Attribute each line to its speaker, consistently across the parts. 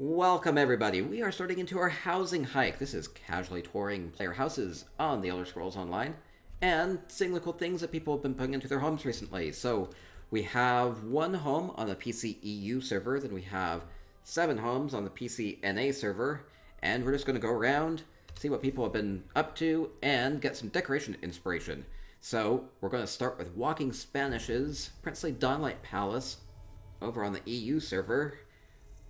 Speaker 1: Welcome everybody. We are starting into our housing hike. This is casually touring player houses on the Elder Scrolls Online and seeing the cool things that people have been putting into their homes recently. So we have one home on the PCEU server, then we have 7 homes on the PCNA server, and we're just going to go around, see what people have been up to, and get some decoration inspiration. So we're going to start with Walking Spanish's Princely Dawnlight Palace over on the EU server.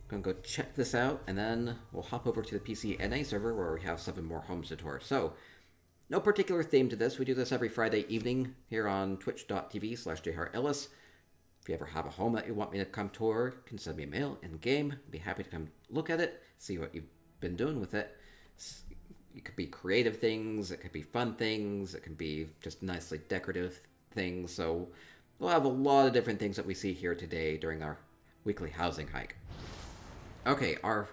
Speaker 1: Gonna go check this out, and then we'll hop over to the PCNA server where we have 7 more homes to tour. So, no particular theme to this. We do this every Friday evening here on twitch.tv/jhartellis. If you ever have a home that you want me to come tour, you can send me a mail in game. I'd be happy to come look at it, see what you've been doing with it. It could be creative things, it could be fun things, it can be just nicely decorative things. So, we'll have a lot of different things that we see here today during our weekly housing hike. Okay, our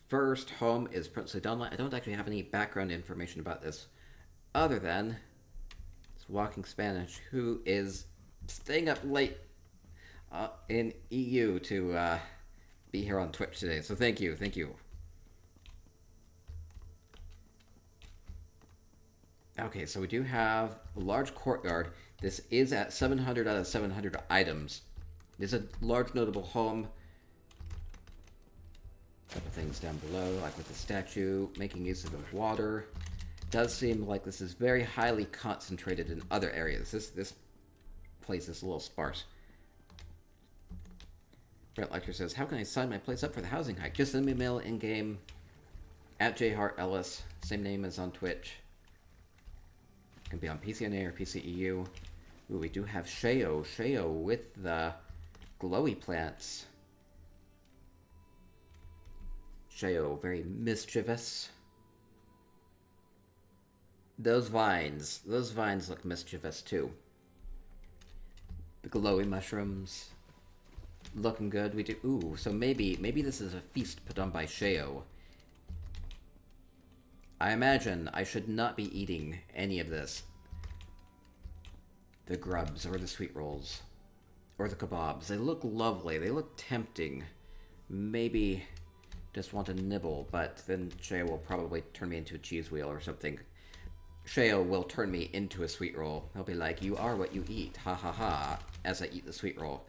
Speaker 1: first home is Princely Dawnlight. I don't actually have any background information about this other than this Walking Spanish, who is staying up late in EU to be here on Twitch today. So thank you. Okay, so we do have a large courtyard. This is at 700 out of 700 items. It is a large notable home. Couple things down below, like with the statue, making use of the water. Does seem like this is very highly concentrated in other areas. This place is a little sparse. Brett Lecter says, how can I sign my place up for the housing hike? Just send me a mail in-game at jhartellis, same name as on Twitch. It can be on PCNA or PCEU. Ooh, we do have Sheo with the glowy plants. Sheo, very mischievous. Those vines look mischievous too. The glowy mushrooms, looking good. We do, ooh, so maybe this is a feast put on by Sheo. I imagine I should not be eating any of this. The grubs, or the sweet rolls, or the kebabs. They look lovely, they look tempting. Maybe just want to nibble, but then Sheo will probably turn me into a cheese wheel or something. Sheo will turn me into a sweet roll. He'll be like, you are what you eat, ha ha ha, as I eat the sweet roll.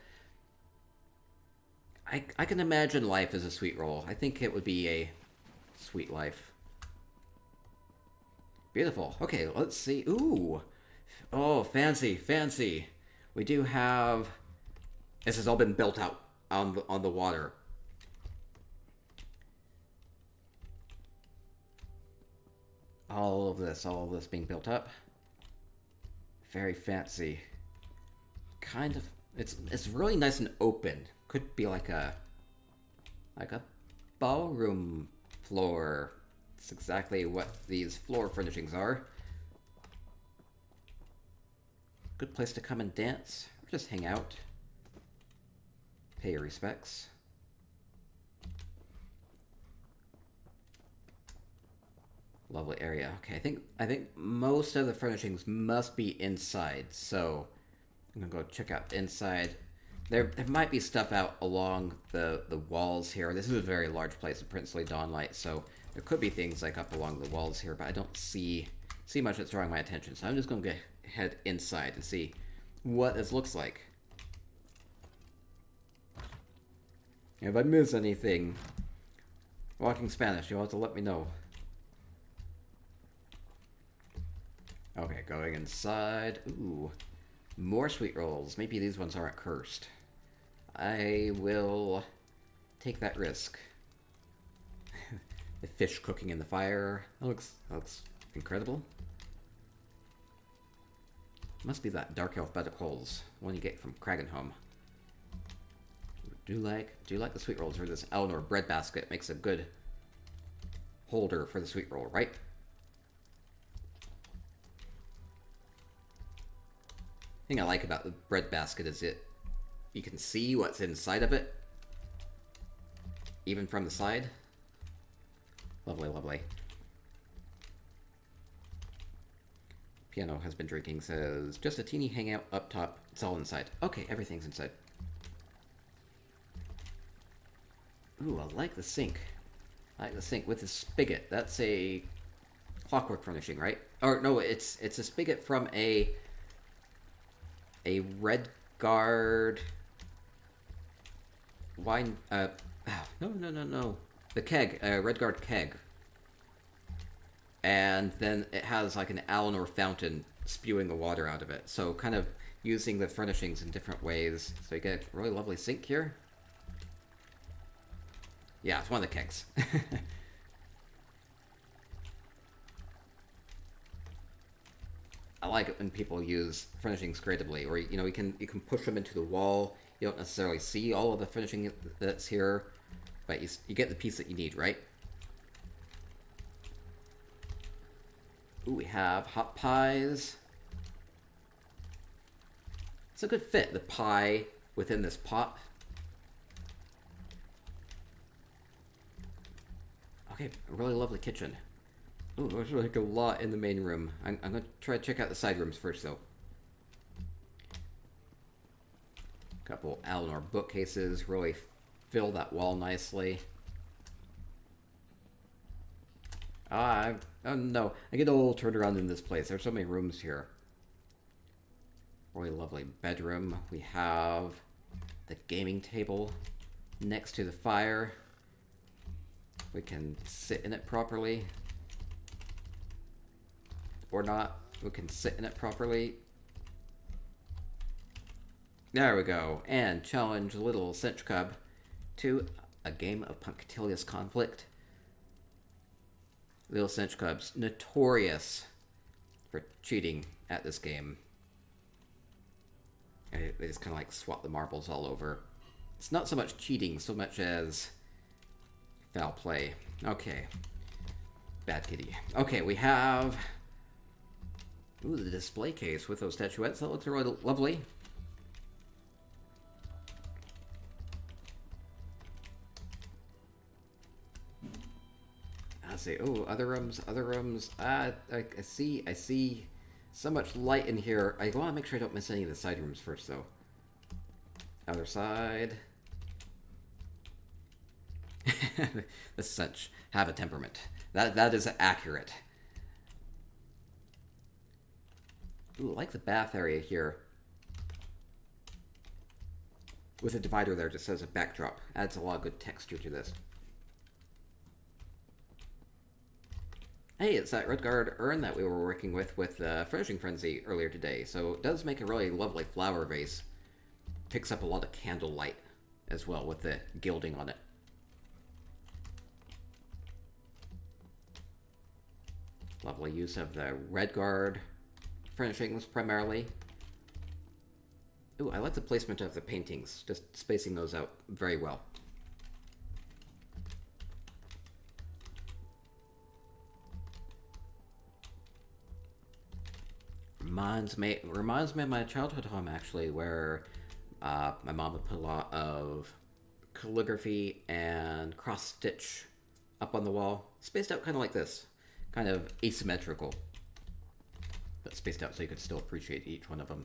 Speaker 1: I can imagine life as a sweet roll. I think it would be a sweet life. Beautiful. Okay, let's see. Ooh. Oh, fancy. We do have... This has all been built out on the water. All of this being built up. Very fancy. Kind of, it's really nice and open. Could be like a ballroom floor. It's exactly what these floor furnishings are. Good place to come and dance, or just hang out. Pay your respects. Lovely area. Okay, I think most of the furnishings must be inside, so I'm gonna go check out inside. There might be stuff out along the walls here. This is a very large place in Princely Dawnlight, so there could be things like up along the walls here, but I don't see much that's drawing my attention. So I'm just gonna head inside and see what this looks like. If I miss anything, Walking Spanish, you'll have to let me know. Okay, going inside. Ooh, more sweet rolls. Maybe these ones aren't cursed. I will take that risk. The fish cooking in the fire. That looks incredible. Must be that dark elf bed of coals, one you get from Kragenholm. Do you like the sweet rolls, or this Eleanor bread basket makes a good holder for the sweet roll, right? Thing I like about the bread basket is you can see what's inside of it, even from the side. Lovely. Piano has been drinking says, just a teeny hangout up top. It's all inside. Okay, everything's inside. Ooh, I like the sink. I like the sink with the spigot. That's a clockwork furnishing, right? Or no, it's a spigot from a red guard wine. No. The keg, red guard keg, and then it has like an Eleanor fountain spewing the water out of it. So kind of using the furnishings in different ways. So you get a really lovely sink here. Yeah, it's one of the kegs. I like it when people use furnishings creatively, or you know, you can push them into the wall. You don't necessarily see all of the finishing that's here, but you get the piece that you need, right? Ooh, we have hot pies. It's a good fit, the pie within this pot. Okay, a really lovely kitchen. Ooh, there's like a lot in the main room. I'm going to try to check out the side rooms first, though. Couple Eleanor bookcases really fill that wall nicely. Oh no, I get a little turned around in this place. There's so many rooms here. Really lovely bedroom. We have the gaming table next to the fire. We can sit in it properly. Or not. We can sit in it properly. There we go. And challenge little cinch cub to a game of punctilious conflict. Little cinch cub's notorious for cheating at this game. They just kind of like swap the marbles all over. It's not so much cheating, so much as foul play. Okay. Bad kitty. Okay, we have... Ooh, the display case with those statuettes. That looks really lovely. Let's see. Oh, other rooms, other rooms. I see so much light in here. I want to make sure I don't miss any of the side rooms first, though. Other side. The cinch have a temperament. That is accurate. Ooh, I like the bath area here. With a divider there just as a backdrop. Adds a lot of good texture to this. Hey, it's that Redguard urn that we were working with Furnishing Frenzy earlier today. So it does make a really lovely flower vase. Picks up a lot of candle light as well with the gilding on it. Lovely use of the Redguard furnishings primarily. Ooh, I like the placement of the paintings, just spacing those out very well. Reminds me of my childhood home, actually, where my mom would put a lot of calligraphy and cross-stitch up on the wall. Spaced out kind of like this. Kind of asymmetrical. But spaced out so you could still appreciate each one of them.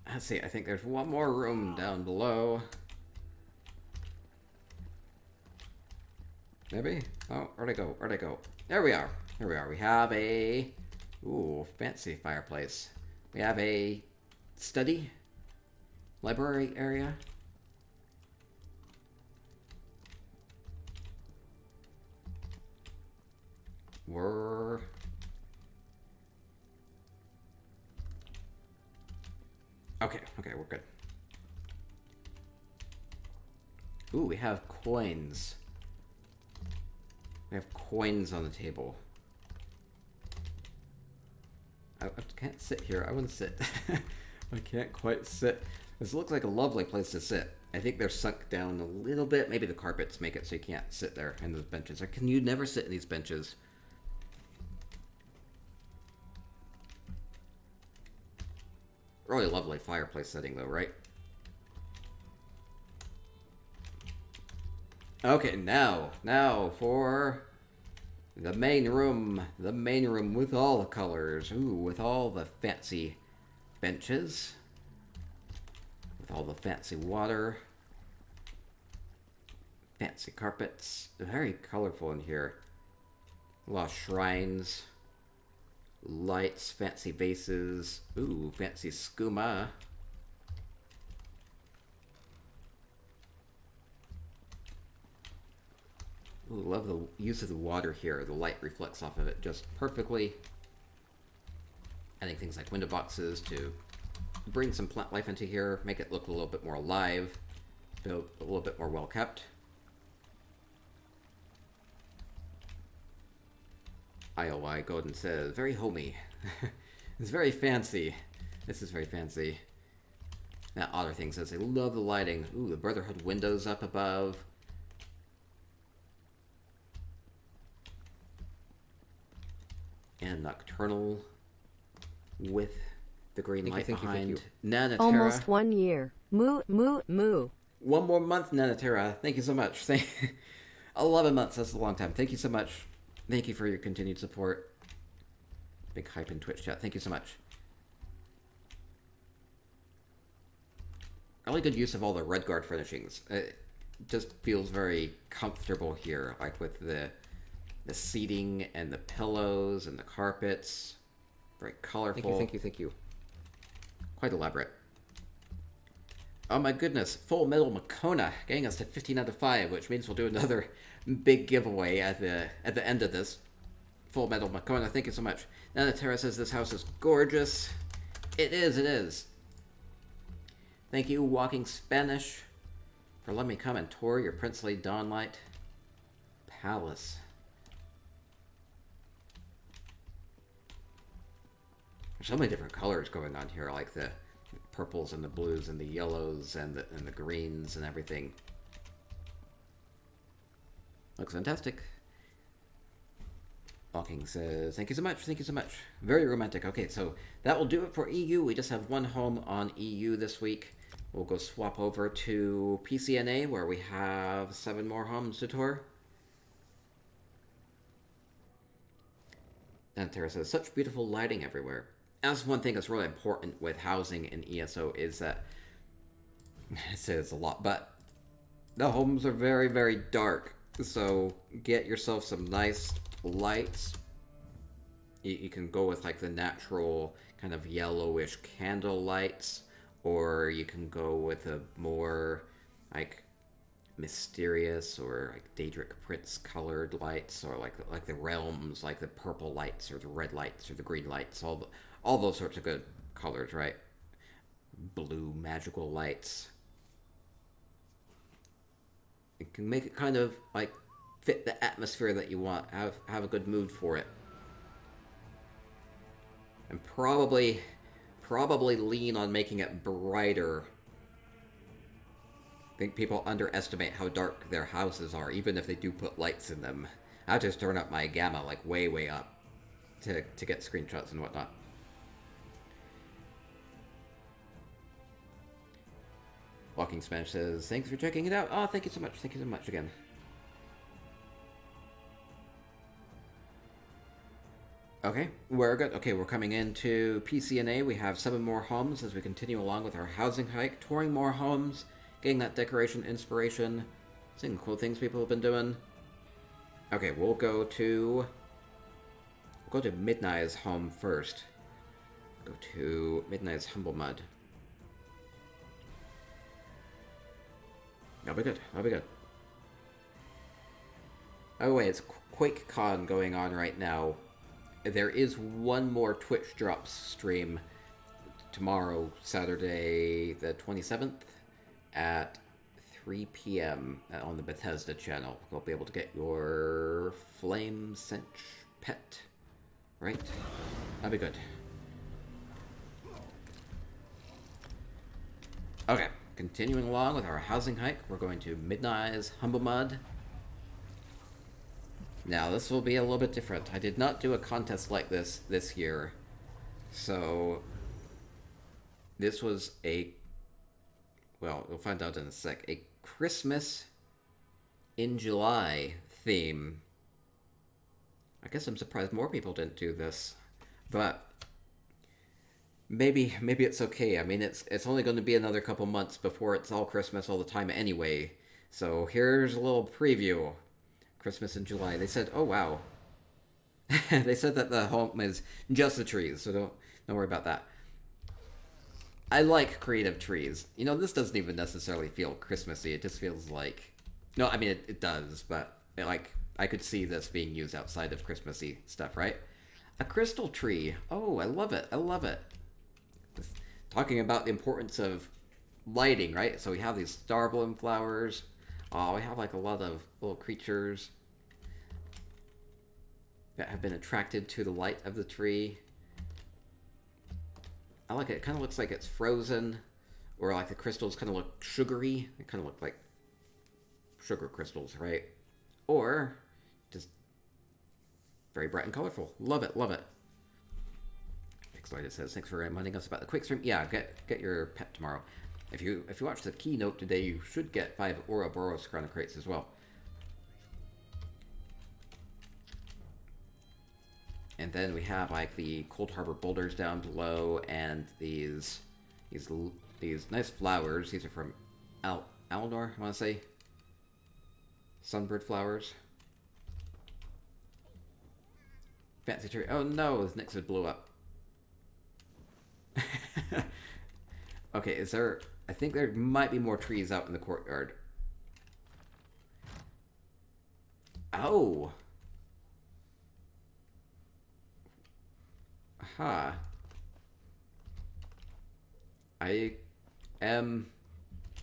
Speaker 1: Let's see, I think there's one more room down below. Maybe? Oh, where'd I go? Where'd I go? There we are. Here we are. We have a... Ooh, fancy fireplace. We have a study. Library area. We're... Okay, we're good. Ooh, we have coins. We have coins on the table. I can't sit here. I want to sit. I can't quite sit. This looks like a lovely place to sit. I think they're sunk down a little bit. Maybe the carpets make it so you can't sit there in those benches. Or can you never sit in these benches? Really lovely fireplace setting though, right? Okay, now for the main room with all the colors. Ooh, with all the fancy benches. with all the fancy water, fancy carpets. Very colorful in here. A lot of shrines, lights, fancy vases. Ooh, fancy skooma. Ooh, love the use of the water here. The light reflects off of it just perfectly. Adding things like window boxes to bring some plant life into here, make it look a little bit more alive, a little bit more well kept. IOI Golden says, very homey. It's very fancy. This is very fancy. Now, Otter Thing says they love the lighting. Ooh, the Brotherhood windows up above. And Nocturnal with the green light behind. Nanaterra.
Speaker 2: Almost 1 year. Moo, moo, moo.
Speaker 1: 1 more month, Nanaterra. Thank you so much. 11 months, that's a long time. Thank you so much. Thank you for your continued support. Big hype in Twitch chat. Thank you so much. Really good use of all the Redguard furnishings. It just feels very comfortable here, like with the seating and the pillows and the carpets. Very colorful. Thank you. Quite elaborate. Oh my goodness, Full Metal Makona getting us to 15 out of 5, which means we'll do another big giveaway at the end of this. Full Metal Makona, thank you so much. Nanaterra says this house is gorgeous. It is. Thank you, Walking Spanish, for letting me come and tour your princely dawnlight palace. There's so many different colors going on here, like the purples and the blues and the yellows and the greens and everything. Looks fantastic. Walking says, thank you so much. Very romantic. Okay, so that will do it for EU. We just have one home on EU this week. We'll go swap over to PCNA, where we have 7 more homes to tour. And Tara says, such beautiful lighting everywhere. That's one thing that's really important with housing in ESO is that, it says a lot, but the homes are very, very dark. So get yourself some nice lights. You can go with like the natural kind of yellowish candle lights, or you can go with a more like mysterious or like Daedric Prince colored lights, or like the realms, like the purple lights or the red lights or the green lights, all those sorts of good colors, right? Blue magical lights. It can make it kind of like fit the atmosphere that you want. Have a good mood for it. And probably lean on making it brighter. I think people underestimate how dark their houses are, even if they do put lights in them. I just turn up my gamma like way up to get screenshots and whatnot. Walking Spanish says, thanks for checking it out. Oh, thank you so much again. Okay, we're good. Okay, we're coming into PCNA. We have 7 more homes as we continue along with our housing hike, touring more homes, getting that decoration inspiration, seeing cool things people have been doing. Okay, we'll go to Midnight's home first. Go to Midnight's Humble Mud. That'll be good. Oh wait, it's QuakeCon going on right now. There is one more Twitch Drops stream tomorrow, Saturday the 27th at 3 p.m. on the Bethesda channel. You'll be able to get your Flame Cinch pet, right? That'd be good. Okay, continuing along with our housing hike, we're going to Midnight's Humble Mud. Now, this will be a little bit different. I did not do a contest like this year. So, this was well, you'll find out in a sec, a Christmas in July theme. I guess I'm surprised more people didn't do this. But maybe it's okay. I mean, it's only going to be another couple months before it's all Christmas all the time anyway. So here's a little preview. Christmas in July. They said, "Oh wow." They said that the home is just the trees, so don't worry about that. I like creative trees. You know, this doesn't even necessarily feel Christmassy. It just feels like no, I mean it does, but like I could see this being used outside of Christmassy stuff, right? A crystal tree. Oh, I love it. I love it. Talking about the importance of lighting, right? So we have these star bloom flowers. Oh, we have like a lot of little creatures that have been attracted to the light of the tree. I like it. It kind of looks like it's frozen, or like the crystals kind of look sugary. They kind of look like sugar crystals, right? Or just very bright and colorful. Love it, love it. Pixelight says, thanks for reminding us about the quick stream. Yeah, get your pet tomorrow. If you watch the keynote today, you should get 5 Ouroboros Chrono Crates as well. And then we have like the Cold Harbor boulders down below, and these nice flowers. These are from Alnor, I want to say. Sunbird flowers. Fancy tree. Oh no, this Nixon blew up. Okay, is there... I think there might be more trees out in the courtyard. Oh! Aha. I am...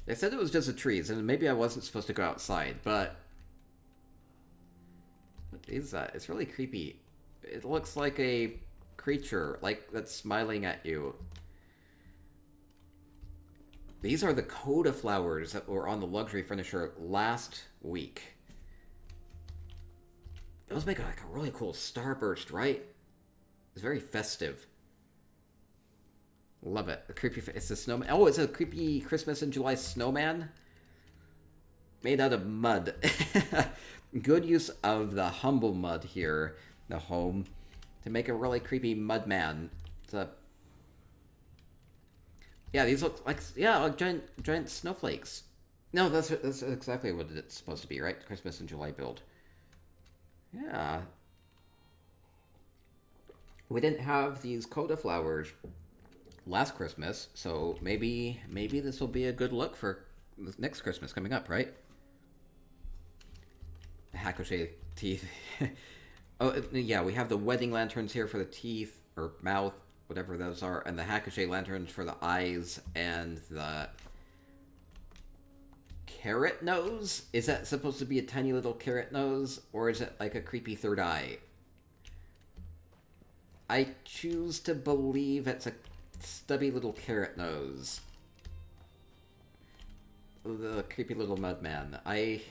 Speaker 1: They said it was just the trees, and maybe I wasn't supposed to go outside, but... What is that? It's really creepy. It looks like a creature, like, that's smiling at you. These are the Coda flowers that were on the luxury furniture last week. Those make like a really cool starburst, right? It's very festive. Love it. The creepy... It's a snowman. Oh, it's a creepy Christmas in July snowman. Made out of mud. Good use of the humble mud here, the home, to make a really creepy mud man. It's a... Yeah, these look like... Yeah, like giant snowflakes. No, that's exactly what it's supposed to be, right? Christmas in July build. Yeah. We didn't have these Coda flowers last Christmas, so maybe this will be a good look for next Christmas coming up, right? The Hakoche teeth. Oh, yeah, we have the wedding lanterns here for the teeth, or mouth, whatever those are, and the Hakoche lanterns for the eyes, and the carrot nose? Is that supposed to be a tiny little carrot nose, or is it like a creepy third eye? I choose to believe it's a stubby little carrot nose. The creepy little mudman. I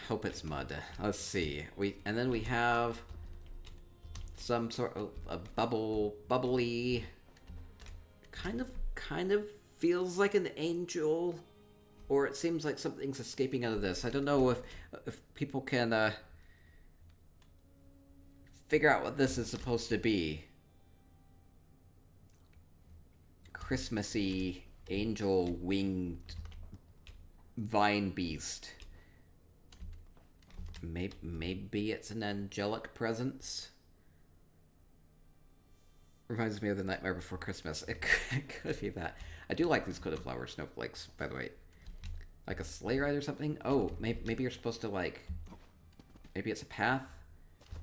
Speaker 1: hope it's mud. Let's see. And then we have some sort of a bubbly, kind of feels like an angel, or it seems like something's escaping out of this. I don't know if people can figure out what this is supposed to be. Christmassy angel winged vine beast. Maybe it's an angelic presence. Reminds me of the Nightmare Before Christmas. It could be that. I do like these Coda flower snowflakes, by the way. Like a sleigh ride or something? Oh, maybe you're supposed to like... Maybe it's a path?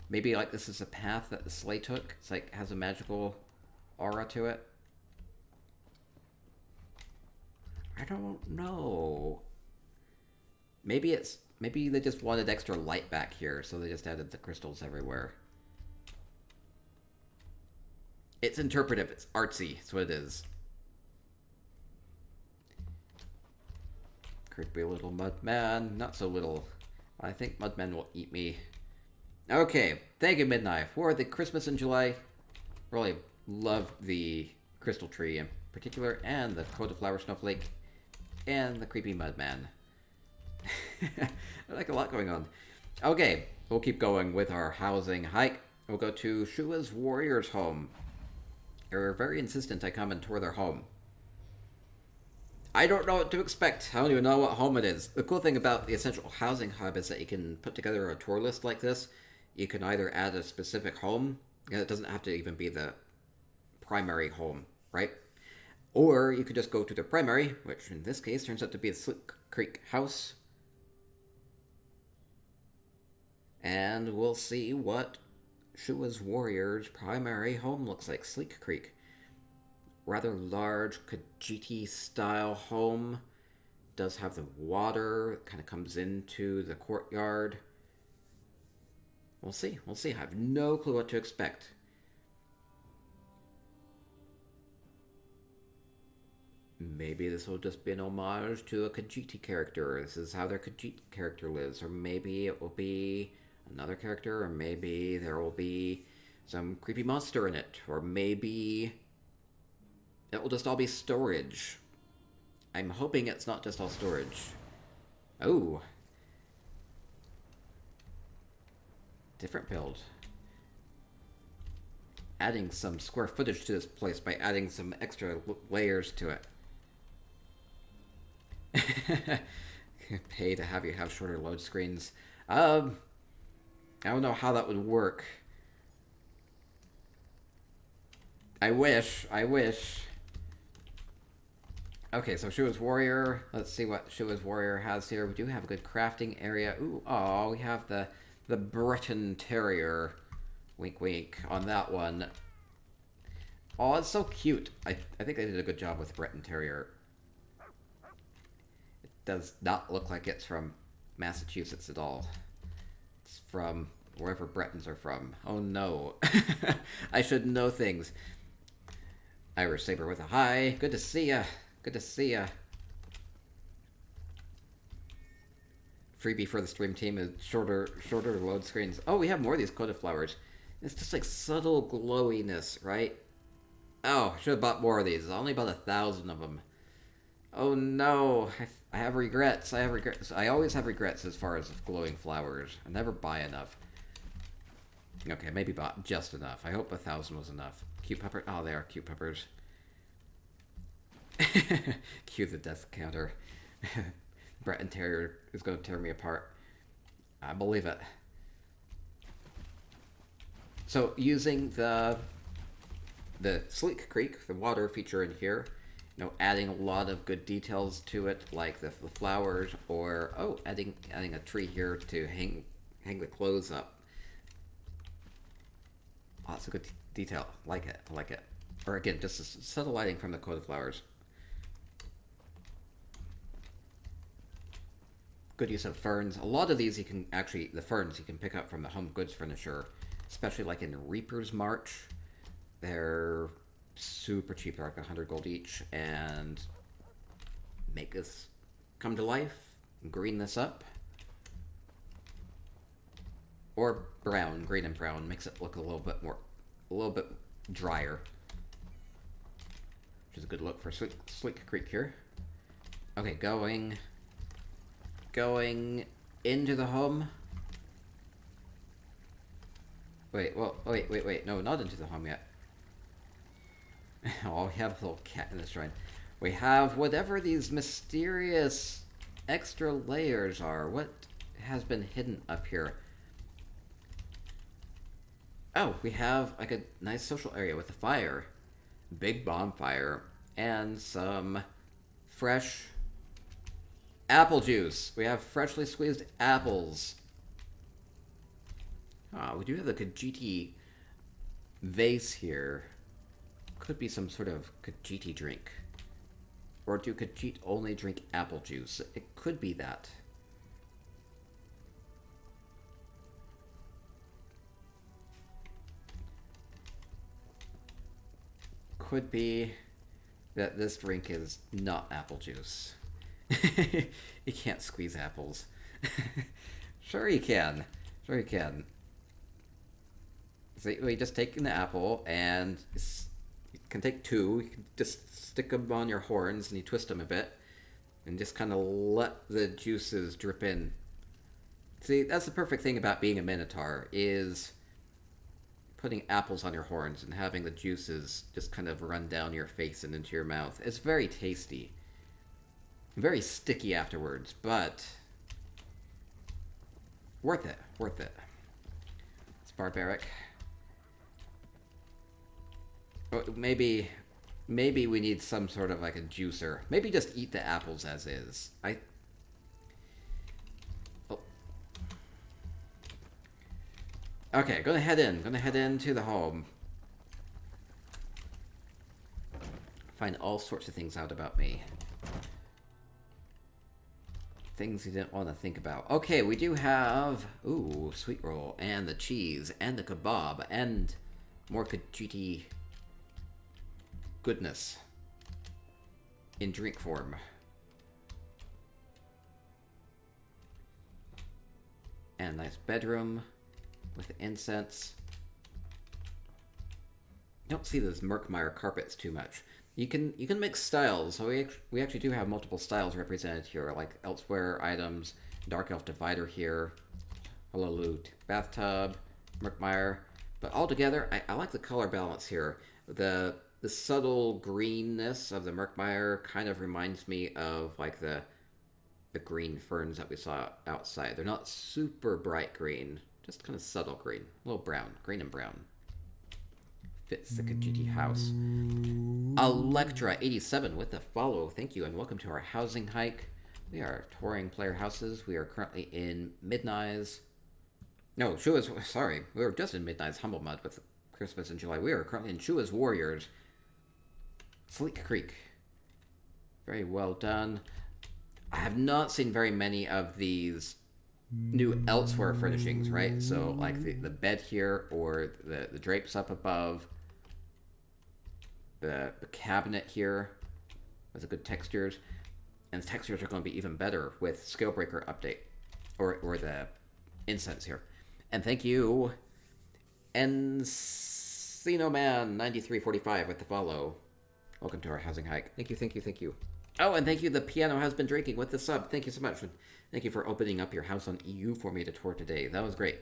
Speaker 1: Maybe like this is a path that the sleigh took. It's like has a magical aura to it. I don't know. Maybe they just wanted extra light back here, so they just added the crystals everywhere. It's interpretive. It's artsy. That's what it is. Creepy little mudman. Not so little. I think mudman will eat me. Okay, thank you, Midnight, for the Christmas in July. Really love the crystal tree in particular, and the Coda flower snowflake, and the creepy mudman. I like a lot going on. Okay, we'll keep going with our housing hike. We'll go to Shua's warrior's home. They're very insistent I come and tour their home. I don't know what to expect. I don't even know what home it is. The cool thing about the Essential Housing Hub is that you can put together a tour list like this. You can either add a specific home, and it doesn't have to even be the primary home, right? Or you could just go to the primary, which in this case turns out to be the Slick Creek house. And we'll see what Shua's warrior's primary home looks like. Sleek Creek. Rather large Khajiit style home. Does have the water. It kind of comes into the courtyard. We'll see. We'll see. I have no clue what to expect. Maybe this will just be an homage to a Khajiit character. This is how their Khajiit character lives. Or maybe it will be another character. Or maybe there will be some creepy monster in it. Or maybe it will just all be storage. I'm hoping it's not just all storage. Oh. Different build. Adding some square footage to this place by adding some extra layers to it. Pay to have you have shorter load screens. I don't know how that would work. I wish. Okay, so Shua's Warrior. Let's see what Shua's Warrior has here. We do have a good crafting area. Ooh, oh, we have the Breton Terrier. Wink, wink on that one. Oh, it's so cute. I think they did a good job with Breton Terrier. It does not look like it's from Massachusetts at all. It's from wherever Bretons are from. Oh no. I should know things. Irish Saber with a hi. Good to see ya. Good to see ya. Freebie for the stream team is shorter load screens. Oh, we have more of these coated flowers. It's just like subtle glowiness, right? Oh, should have bought more of these. Only about 1,000 of them. Oh no, I have regrets. I always have regrets as far as glowing flowers. I never buy enough. Okay, maybe bought just enough. I hope 1,000 was enough. Cute pepper. Oh, they are cute peppers. Cue the death counter. Breton Terrier is going to tear me apart. I believe it. So using the Sleek Creek, the water feature in here, adding a lot of good details to it, like the flowers, or adding a tree here to hang the clothes up. Oh, that's a good detail. I like it. Or again, just a subtle lighting from the coated flowers. Good use of ferns. A lot of these the ferns you can pick up from the home goods furniture, especially like in Reaper's March. They're super cheap. They're like 100 gold each, and make this come to life. Green this up. Or brown, green and brown, makes it look a little bit drier. Which is a good look for Sleek Creek here. Okay, going into the home. Wait, no, not into the home yet. Oh, we have a little cat in the shrine. We have whatever these mysterious extra layers are. What has been hidden up here? Oh, we have like a nice social area with a fire. Big bonfire. And some fresh apple juice. We have freshly squeezed apples. We do have the Khajiit vase here. Could be some sort of Khajiit drink. Or do Khajiit only drink apple juice? It could be that. Could be that this drink is not apple juice. You can't squeeze apples. Sure you can. Sure you can. So you just take an apple, and you can take two. You can just stick them on your horns, and you twist them a bit, and just kind of let the juices drip in. See, that's the perfect thing about being a Minotaur, is putting apples on your horns and having the juices just kind of run down your face and into your mouth. It's very tasty. Very sticky afterwards, but worth it. Worth it. It's barbaric. Maybe we need some sort of like a juicer. Maybe just eat the apples as is. Okay, gonna head in. Gonna head into the home. Find all sorts of things out about me. Things you didn't want to think about. Okay, we do have... Ooh, sweet roll, and the cheese, and the kebab, and more Khajiiti goodness in drink form. And a nice bedroom with incense. Don't see those Merkmeyer carpets too much. You can mix styles. So we actually do have multiple styles represented here, like elsewhere items, dark elf divider here, hello loot, bathtub, Merkmeyer. But altogether, I like the color balance here. The subtle greenness of the Merkmeyer kind of reminds me of like the green ferns that we saw outside. They're not super bright green, just kind of subtle green, a little brown, green and brown. Fits the Khajiiti house. Electra87 with the follow. Thank you and welcome to our housing hike. We are touring player houses. We are currently in Midnight's. No, Shua's. Sorry, we were just in Midnight's Humble Mud with Christmas in July. We are currently in Shua's Warriors. Sleek Creek. Very well done. I have not seen very many of these new elsewhere furnishings, right? So like the bed here or the drapes up above. The cabinet here with the good textures. And the textures are going to be even better with Scalebreaker update. Or the incense here. And thank you, Encino Man 9345 with the follow. Welcome to our housing hike. Thank you, thank you, thank you. Oh, and thank you, the piano has been drinking with the sub. Thank you so much. Thank you for opening up your house on EU for me to tour today. That was great.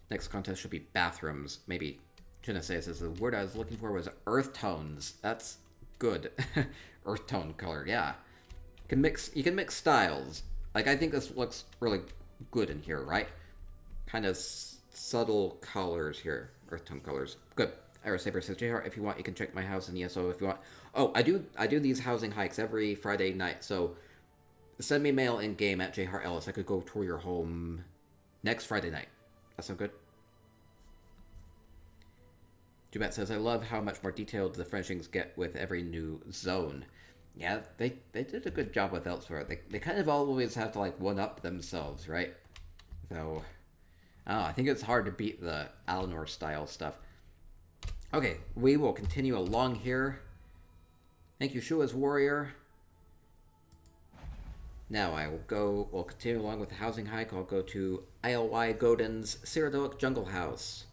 Speaker 1: Next contest should be bathrooms. Maybe. Jenna says the word I was looking for was earth tones. That's good. Earth tone color, yeah. You can mix styles. Like, I think this looks really good in here, right? Kind of subtle colors here. Earth tone colors. Good. Iris Saber says, JR, if you want, you can check my house in ESO if you want. Oh, I do these housing hikes every Friday night, so send me mail in game at JR Ellis. I could go tour your home next Friday night. That sound good? Jubat says, I love how much more detailed the furnishings get with every new zone. Yeah, they did a good job with elsewhere. They kind of always have to, like, one-up themselves, right? So, I think it's hard to beat the Alinor style stuff. Okay, we will continue along here. Thank you, Shua's Warrior. Now we'll continue along with the housing hike. I'll go to ILY Godin's Cyranoik Jungle House.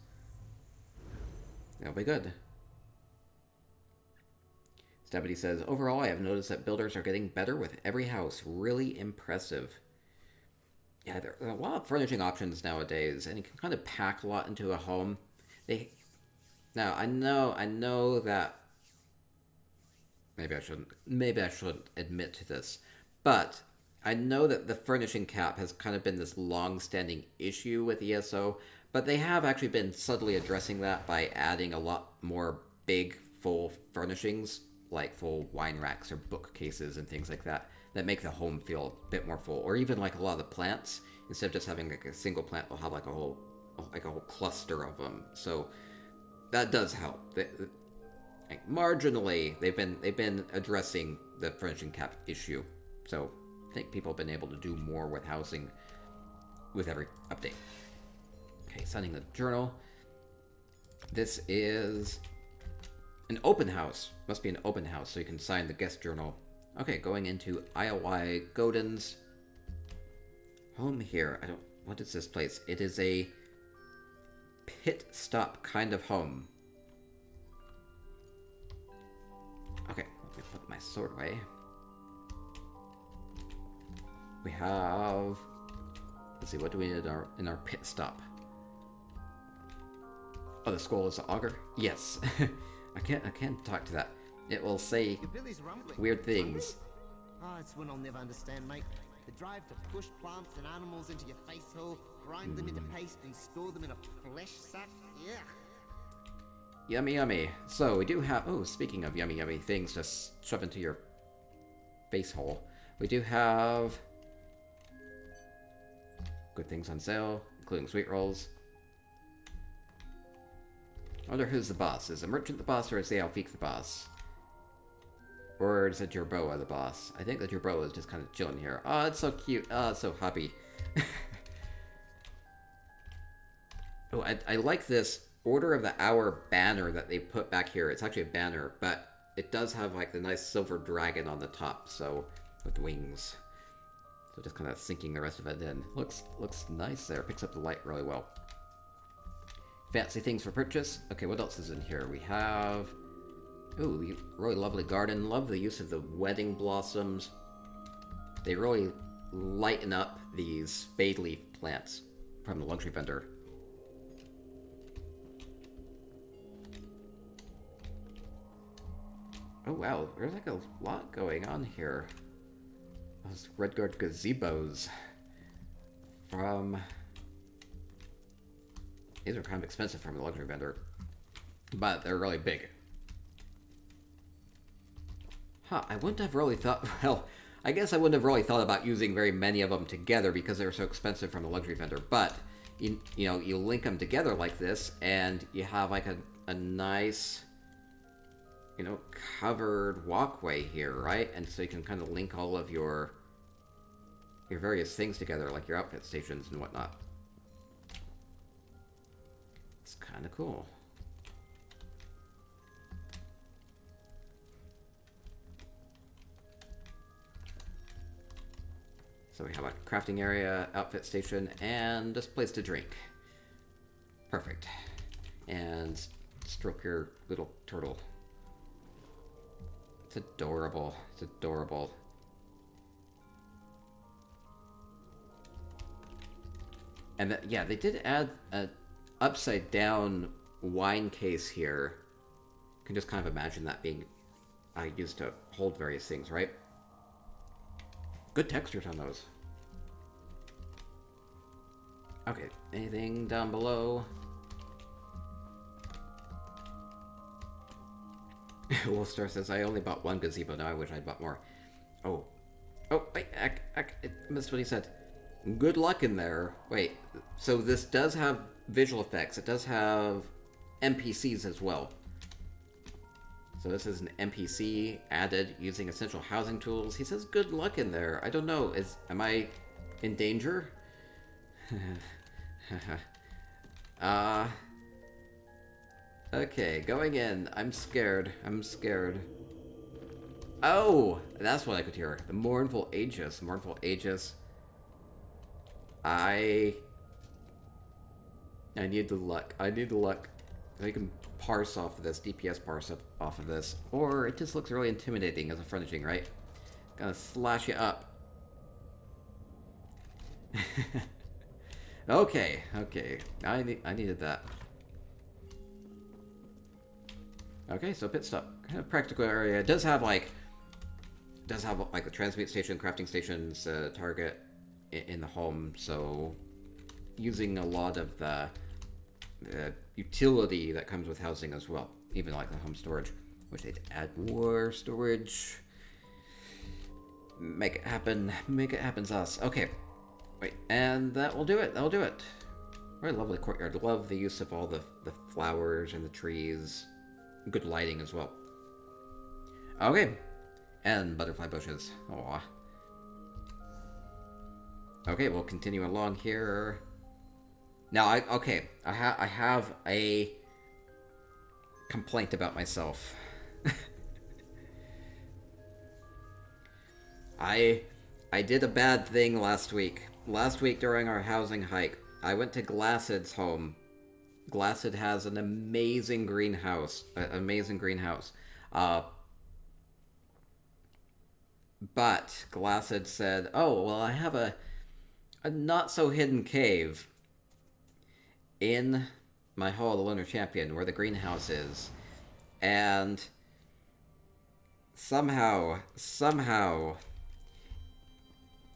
Speaker 1: That'll be good. Stabity says, overall, I have noticed that builders are getting better with every house. Really impressive. Yeah, there are a lot of furnishing options nowadays, and you can kind of pack a lot into a home. Now, I know that maybe I shouldn't admit to this, but I know that the furnishing cap has kind of been this long-standing issue with ESO, but they have actually been subtly addressing that by adding a lot more big, full furnishings, like full wine racks or bookcases and things like that, that make the home feel a bit more full. Or even like a lot of the plants, instead of just having like a single plant, they'll have like a whole cluster of them. So that does help. Like, marginally, they've been addressing the furnishing cap issue. So I think people have been able to do more with housing with every update. Okay, signing the journal. This is an open house. Must be an open house, so you can sign the guest journal. Okay, going into ILY Godin's home here. What is this place? It is a pit stop kind of home. Okay, let me put my sword away. We have... Let's see, what do we need in our pit stop? Oh, the scroll is the auger? Yes. I can't talk to that. It will say
Speaker 3: Your belly's rumbling.
Speaker 1: weird things.
Speaker 3: Oh, it's one I'll never understand, mate. The drive to push plants and animals into your face hole, grind them into paste, and store them in a flesh sack. Yeah.
Speaker 1: Yummy, yummy. So we do have... Oh, speaking of yummy, yummy things to shove into your face hole, we do have good things on sale, including sweet rolls. I wonder who's the boss. Is the merchant the boss, or is the Alfiq the boss? Or is the Jerboa the boss? I think the Jerboa is just kind of chilling here. Oh, it's so cute. Oh, it's so happy. Oh, I like this Order of the Hour banner that they put back here. It's actually a banner, but it does have like the nice silver dragon on the top, so with wings. So just kind of sinking the rest of it in. Looks nice there. Picks up the light really well. Fancy things for purchase. Okay, what else is in here? We have... Ooh, the really lovely garden. Love the use of the wedding blossoms. They really lighten up these spade leaf plants from the luxury vendor. Oh wow, there's like a lot going on here. Those red guard gazebos from... These are kind of expensive from the luxury vendor, but they're really big. Huh, I wouldn't have really thought... Well, I guess I wouldn't have really thought about using very many of them together because they were so expensive from the luxury vendor, but, you know, you link them together like this, and you have like a nice... you know, covered walkway here, right? And so you can kind of link all of your various things together, like your outfit stations and whatnot. It's kind of cool. So we have a crafting area, outfit station, and this place to drink. Perfect. And stroke your little turtle. It's adorable. It's adorable. And yeah, they did add a upside down wine case here. You can just kind of imagine that being used to hold various things, right? Good textures on those. Okay, anything down below? Wolfstar says, I only bought one gazebo, now I wish I'd bought more. Oh, wait, I missed what he said. Good luck in there. Wait, so this does have visual effects. It does have NPCs as well. So this is an NPC added using essential housing tools. He says good luck in there. I don't know, am I in danger? Okay, going in. I'm scared. I'm scared. Oh, that's what I could hear. The mournful Aegis. Mournful Aegis. I need the luck. I need the luck. I can parse off of this, DPS parse off of this. Or it just looks really intimidating as a furnishing, right? Gonna slash you up. Okay. I needed that. Okay, so pit stop. Kind of practical area. It does have like the transmute station, crafting stations, target in the home, so using a lot of the utility that comes with housing as well, even like the home storage. Wish they'd add more storage. Make it happen. Make it happen, Zos. Okay. Wait, and that will do it. That'll do it. Very lovely courtyard. Love the use of all the flowers and the trees. Good lighting as well. Okay. And butterfly bushes. Aww. Okay, we'll continue along here. Now, I have a complaint about myself. I did a bad thing last week. Last week during our housing hike, I went to Glassid's home. Glassid has an amazing greenhouse. But Glassid said, oh, well, I have a not-so-hidden cave in my hall of the Lunar Champion, where the greenhouse is. And somehow,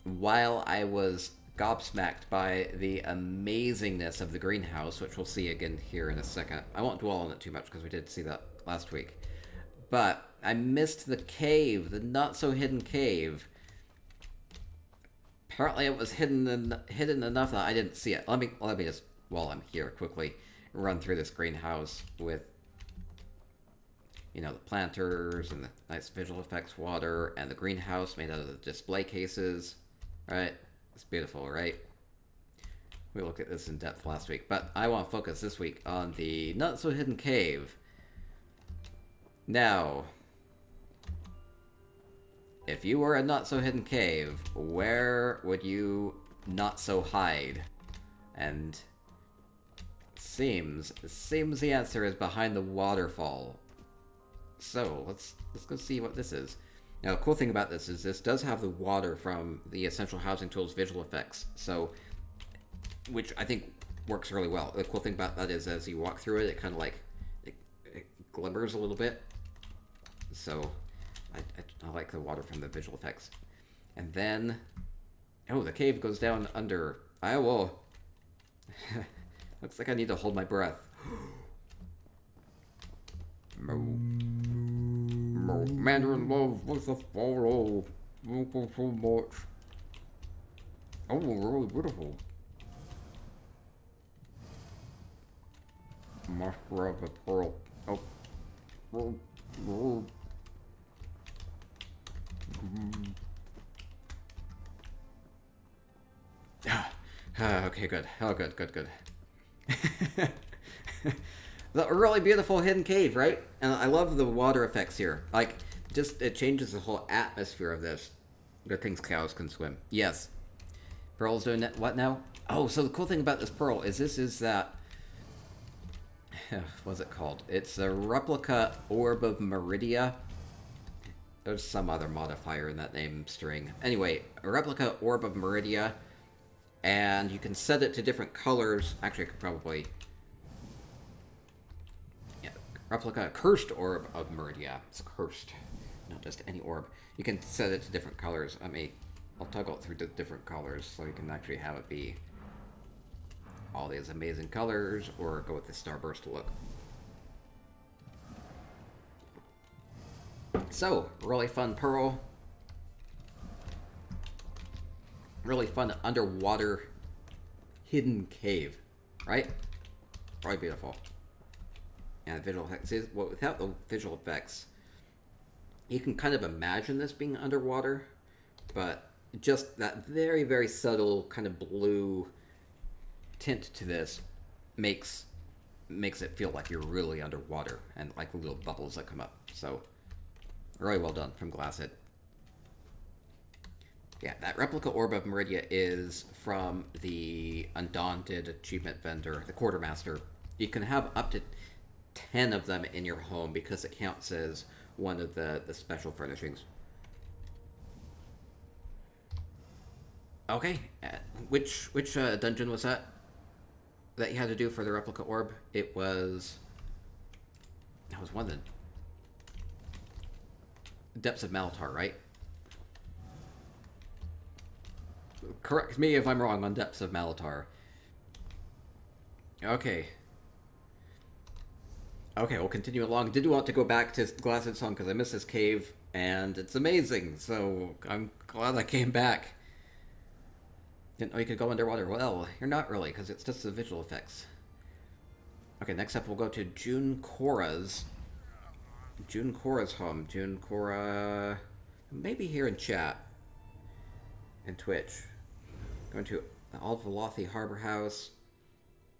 Speaker 1: while I was gobsmacked by the amazingness of the greenhouse, which we'll see again here in a second. I won't dwell on it too much because we did see that last week. But I missed the cave, the not-so-hidden cave. Apparently it was hidden enough that I didn't see it. Let me just, while I'm here, quickly run through this greenhouse with, you know, the planters and the nice visual effects water and the greenhouse made out of the display cases. Right? It's beautiful, right? We looked at this in depth last week, but I want to focus this week on the not-so-hidden cave. Now, if you were a not-so-hidden cave, where would you not-so-hide? And seems the answer is behind the waterfall. So, let's go see what this is. Now, the cool thing about this is this does have the water from the Essential Housing Tools visual effects, so, which I think works really well. The cool thing about that is as you walk through it, it kind of like, it glimmers a little bit. So, I like the water from the visual effects. And then, oh, the cave goes down under. I will. Looks like I need to hold my breath. Mandarin love was the follow. Thank you so much. Oh, really beautiful. Must grab the pearl. Oh. Okay, good. Oh, good. The really beautiful hidden cave, right? And I love the water effects here. Like, just, it changes the whole atmosphere of this. Good things cows can swim. Yes. Pearl's doing that. What now? Oh, so the cool thing about this pearl is that... What's it called? It's a replica orb of Meridia. There's some other modifier in that name string. Anyway, a replica orb of Meridia. And you can set it to different colors. Actually, I could probably... Replica cursed orb of Meridia. It's cursed, not just any orb. You can set it to different colors. I'll toggle it through the different colors so you can actually have it be all these amazing colors, or go with the starburst look. So, really fun pearl. Really fun underwater hidden cave, right? Really beautiful. And visual effects is, well, without the visual effects, you can kind of imagine this being underwater, but just that very, very subtle kind of blue tint to this makes it feel like you're really underwater, and like the little bubbles that come up. So, really well done from Glasshead. Yeah, that replica orb of Meridia is from the Undaunted achievement vendor, the Quartermaster. You can have up to 10 of them in your home because it counts as one of the special furnishings. Okay, which dungeon was that you had to do for the replica orb? It was one of the Depths of Malatar, right? Correct me if I'm wrong on Depths of Malatar. Okay, we'll continue along. Did want to go back to Glasshead Song because I missed this cave, and it's amazing, so I'm glad I came back. Didn't know you could go underwater. Well, you're not really, because it's just the visual effects. Okay, next up we'll go to June Cora's home. June Cora... maybe here in chat. And Twitch. Going to Alvalothi Harbor House.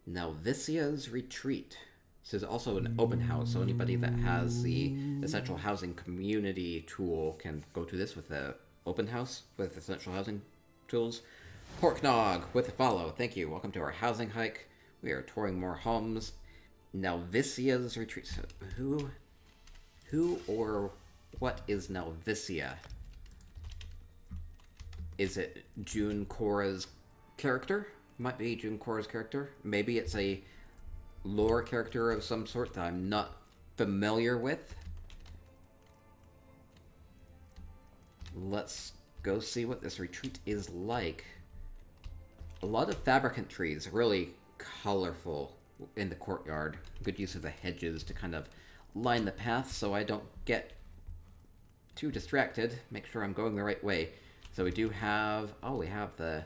Speaker 1: Nelvicia's Retreat. This is also an open house, so anybody that has the Essential Housing Community tool can go to this with the open house with Essential Housing tools. Porknog with a follow. Thank you. Welcome to our housing hike. We are touring more homes. Nelvicia's Retreat. So who or what is Nelvicia? Is it June Cora's character? Might be June Cora's character. Maybe it's a lore character of some sort that I'm not familiar with. Let's go see what this retreat is like. A lot of fabricant trees, really colorful in the courtyard. Good use of the hedges to kind of line the path so I don't get too distracted. Make sure I'm going the right way. So we do have... Oh, we have the...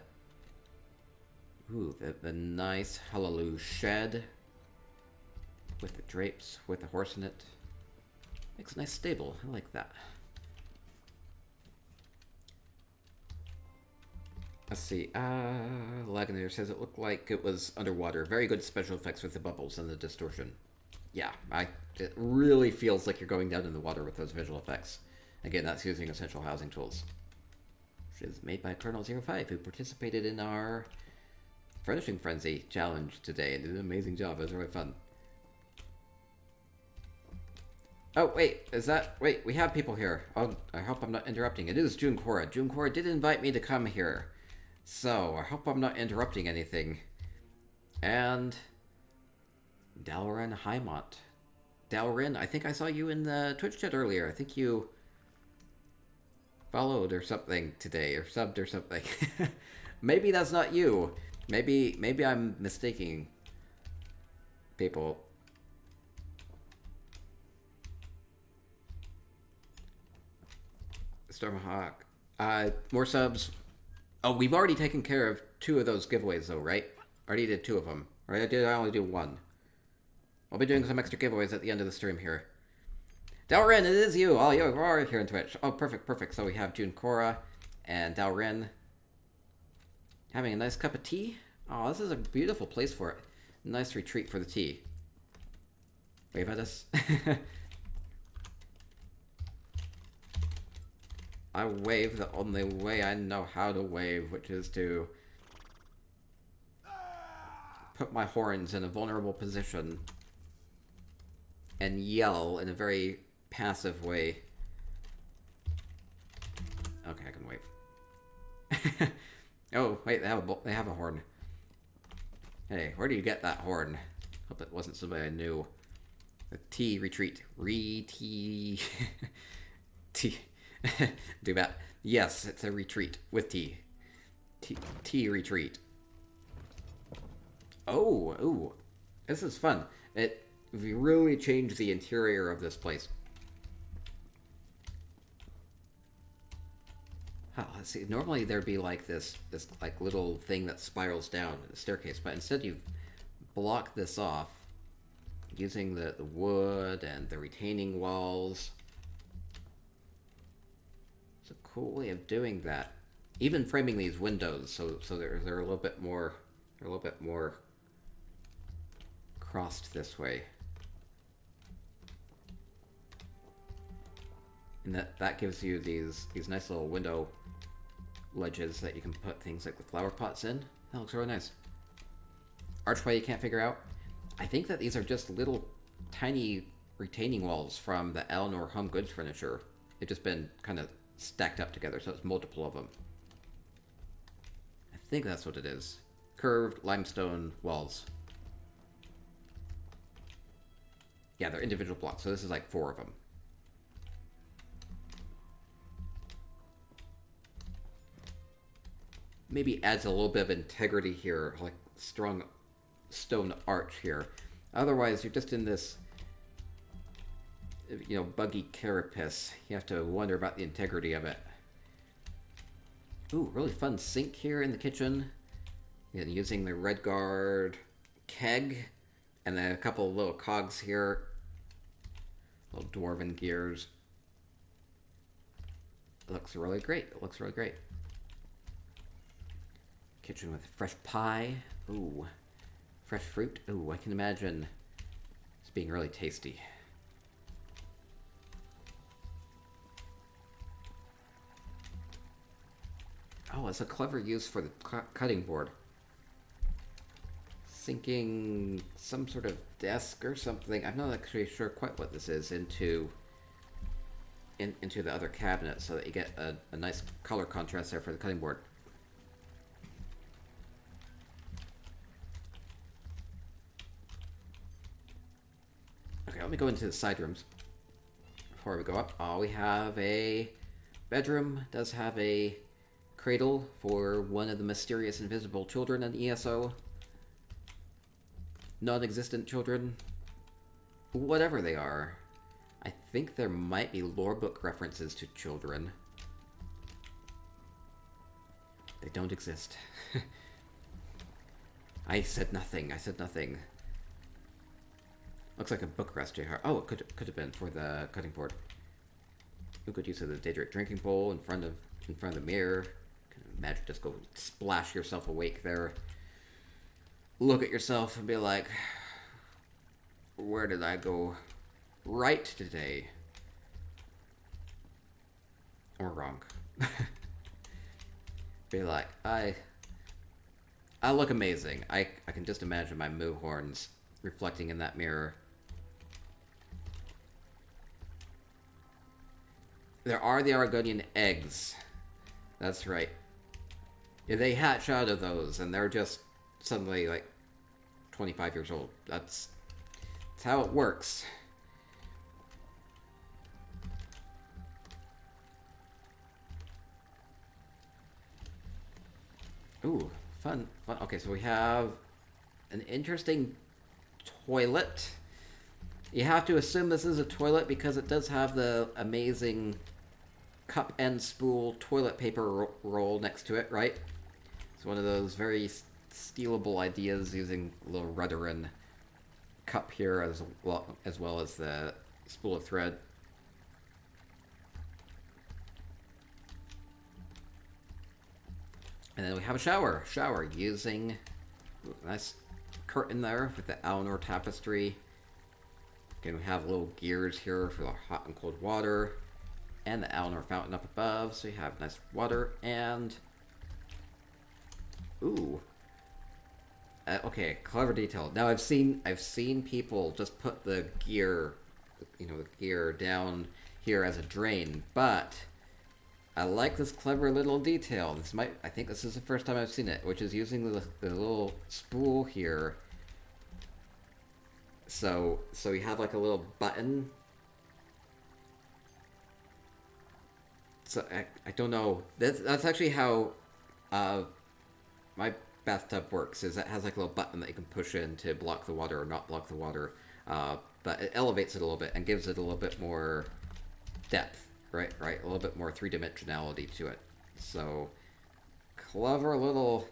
Speaker 1: Ooh, the nice Hallelujah shed. With the drapes, with the horse in it. Makes a nice stable. I like that. Let's see. Laganator says it looked like it was underwater. Very good special effects with the bubbles and the distortion. Yeah, it really feels like you're going down in the water with those visual effects. Again, that's using Essential Housing Tools. Which is made by Colonel05, who participated in our Furnishing Frenzy challenge today and did an amazing job. It was really fun. Oh, wait, is that... Wait, we have people here. Oh, I hope I'm not interrupting. It is June Cora. June Cora did invite me to come here. So, I hope I'm not interrupting anything. And... Dalren Highmont. Dalren, I think I saw you in the Twitch chat earlier. I think you followed or something today, or subbed or something. Maybe that's not you. Maybe I'm mistaking people. Stormhawk. More subs. Oh, we've already taken care of 2 of those giveaways, though, right? Already did 2 of them. Or I only do 1. I'll be doing some extra giveaways at the end of the stream here. Dalren, it is you! Oh, you are here on Twitch. Oh, perfect. So we have June Cora and Dalren having a nice cup of tea. Oh, this is a beautiful place for it. Nice retreat for the tea. Wave at us. I wave the only way I know how to wave, which is to put my horns in a vulnerable position and yell in a very passive way. Okay, I can wave. Oh, wait, they have a horn. Hey, where do you get that horn? Hope it wasn't somebody I knew. The tea retreat. Tea. Tea. Do that. Yes, it's a retreat with tea. Tea retreat. Oh, ooh. This is fun. We really changed the interior of this place. Oh, let's see. Normally there'd be like this like little thing that spirals down the staircase, but instead you've blocked this off using the wood and the retaining walls. It's a cool way of doing that. Even framing these windows so they're a little bit more crossed this way. And that gives you these nice little window ledges that you can put things like the flower pots in. That looks really nice. Archway you can't figure out. I think that these are just little tiny retaining walls from the Eleanor Home Goods furniture. They've just been kind of stacked up together, so it's multiple of them. I think that's what it is. Curved limestone walls. Yeah, they're individual blocks, so this is like 4 of them. Maybe adds a little bit of integrity here, like strong stone arch here. Otherwise, you're just in this, you know, buggy carapace. You have to wonder about the integrity of it. Ooh, really fun sink here in the kitchen. And using the Redguard keg. And then a couple of little cogs here. Little dwarven gears. It looks really great. It looks really great. Kitchen with fresh pie. Ooh. Fresh fruit. Ooh, I can imagine it's being really tasty. Oh, it's a clever use for the cutting board. Sinking some sort of desk or something. I'm not actually sure quite what this is into the other cabinet so that you get a nice color contrast there for the cutting board. Let me go into the side rooms before we go up. Oh, we have a bedroom. Does have a cradle for one of the mysterious invisible children in ESO. Non-existent children. Whatever they are. I think there might be lore book references to children. They don't exist. I said nothing. I said nothing. Looks like a book rest, JR. Oh, it could have been for the cutting board. A good use of the Daedric drinking bowl in front of the mirror. Can imagine just go splash yourself awake there. Look at yourself and be like, where did I go right today? Or wrong. Be like, I look amazing. I can just imagine my moo horns reflecting in that mirror. There are the Argonian eggs. That's right. Yeah, they hatch out of those, and they're just suddenly, like, 25 years old. That's how it works. Ooh, fun. Okay, so we have an interesting toilet. You have to assume this is a toilet because it does have the amazing cup and spool toilet paper roll next to it, right? It's one of those very stealable ideas using a little rudder and cup here as well as the spool of thread. And then we have a shower. Shower using a nice curtain there with the Alnor tapestry. Again, we have little gears here for the hot and cold water. And the Alnor fountain up above. So you have nice water and... Ooh. Okay, clever detail. Now I've seen people just put the gear, the gear down here as a drain, but I like this clever little detail. I think this is the first time I've seen it, which is using the little spool here. So you have like a little button. So I don't know. That's actually how my bathtub works. Is it has like a little button that you can push in to block the water or not block the water. But it elevates it a little bit and gives it a little bit more depth. Right, a little bit more three-dimensionality to it. So, clever little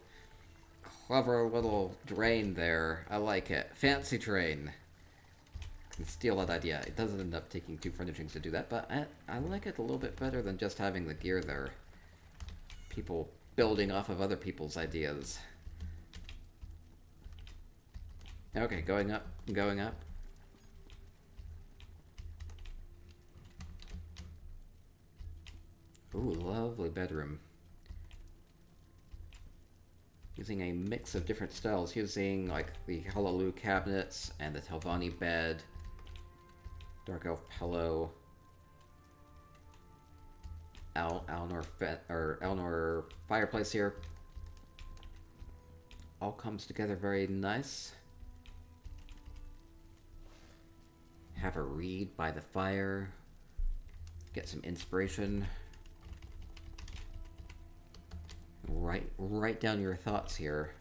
Speaker 1: drain there. I like it. Fancy drain. Can steal that idea. It doesn't end up taking 2 furnishings to do that, but I like it a little bit better than just having the gear there. People building off of other people's ideas. Okay, going up. Ooh, lovely bedroom. Using a mix of different styles, using like the Hallelujah cabinets and the Telvanni bed, Dark Elf pillow, Alnor fireplace here. All comes together very nice. Have a read by the fire. Get some inspiration. Write down your thoughts here.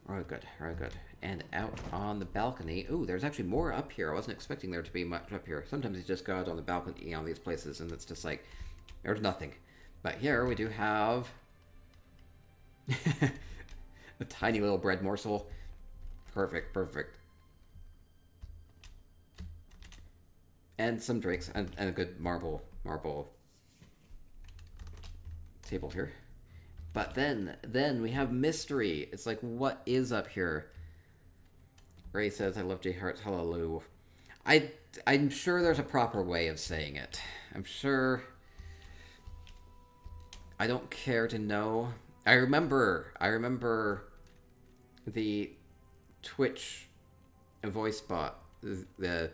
Speaker 1: Very good. And out on the balcony. Ooh, there's actually more up here. I wasn't expecting there to be much up here. Sometimes you just go out on the balcony on these places and it's just like, there's nothing. But here we do have a tiny little bread morsel. Perfect. And some drinks, and a good marble table here. But then we have mystery. It's like, what is up here? Ray says, I love J Heart's hallelujah. I'm sure there's a proper way of saying it. I'm sure. I don't care to know. I remember the Twitch voice bot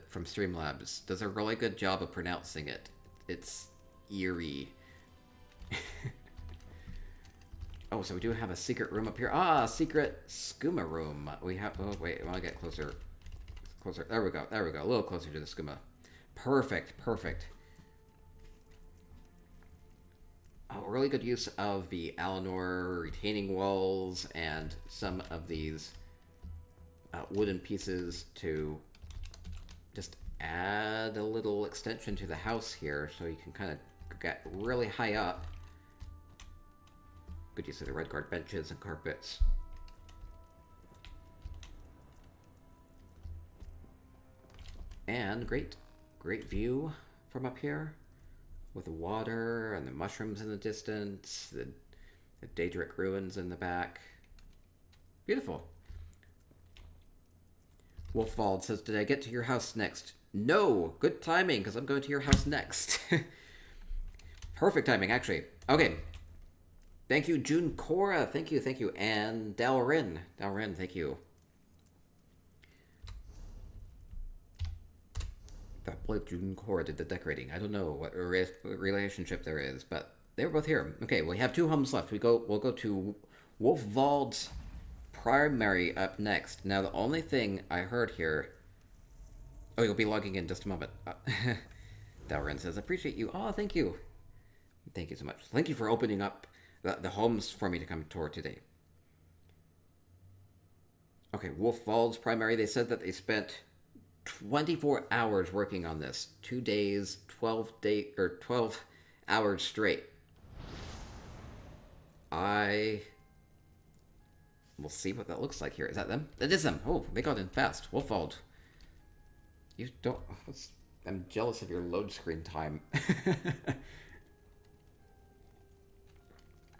Speaker 1: from Streamlabs does a really good job of pronouncing it. It's eerie. Oh, so we do have a secret room up here. Ah, secret skooma room. We have... Oh, wait. I want to get closer. Closer. There we go. There we go. A little closer to the skooma. Perfect. Perfect. Oh, really good use of the Alinor retaining walls and some of these wooden pieces to just add a little extension to the house here so you can kind of get really high up. Good use of the red guard benches and carpets. And great view from up here with the water and the mushrooms in the distance, the Daedric ruins in the back. Beautiful. Wolfwald says, did I get to your house next? No! Good timing, because I'm going to your house next. Perfect timing, actually. Okay. Thank you, June Cora. Thank you. And Dalrin. Dalrin, thank you. I believe June Cora did the decorating. I don't know what relationship there is, but they were both here. Okay, we have 2 homes left. We'll go to Wolfwald's primary up next. Now, the only thing I heard here... Oh, you'll be logging in just a moment. Dalrin says, appreciate you. Oh, thank you. Thank you so much. Thank you for opening up the homes for me to come tour today. Okay, Wolfwald's primary, they said that they spent 24 hours working on this. 2 days, 12 hours straight. We'll see what that looks like here. Is that them? That is them. Oh, they got in fast. Wolfwald. You don't... I'm jealous of your load screen time.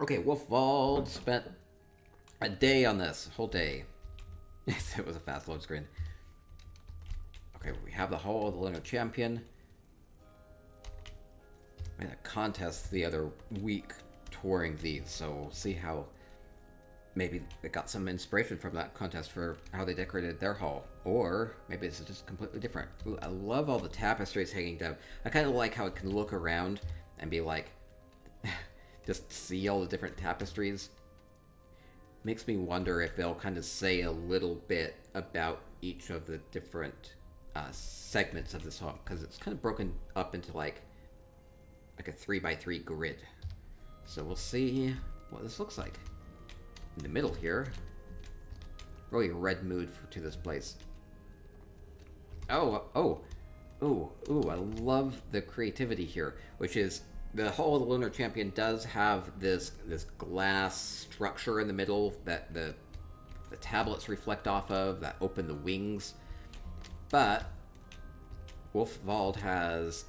Speaker 1: Okay, Wolfwald spent a day on this. Whole day. It was a fast load screen. Okay, we have the Hall of the Lunar Champion. We had a contest the other week touring these, so we'll see how... Maybe they got some inspiration from that contest for how they decorated their hall. Or maybe this is just completely different. Ooh, I love all the tapestries hanging down. I kind of like how it can look around and be like... just see all the different tapestries. Makes me wonder if they'll kind of say a little bit about each of the different segments of this home. Because it's kind of broken up into like a 3x3 grid. So we'll see what this looks like. In the middle here, really a red mood to this place. Oh, I love the creativity here, which is the Hall of the Lunar Champion does have this glass structure in the middle that the tablets reflect off of, that open the wings. But Wolfwald has,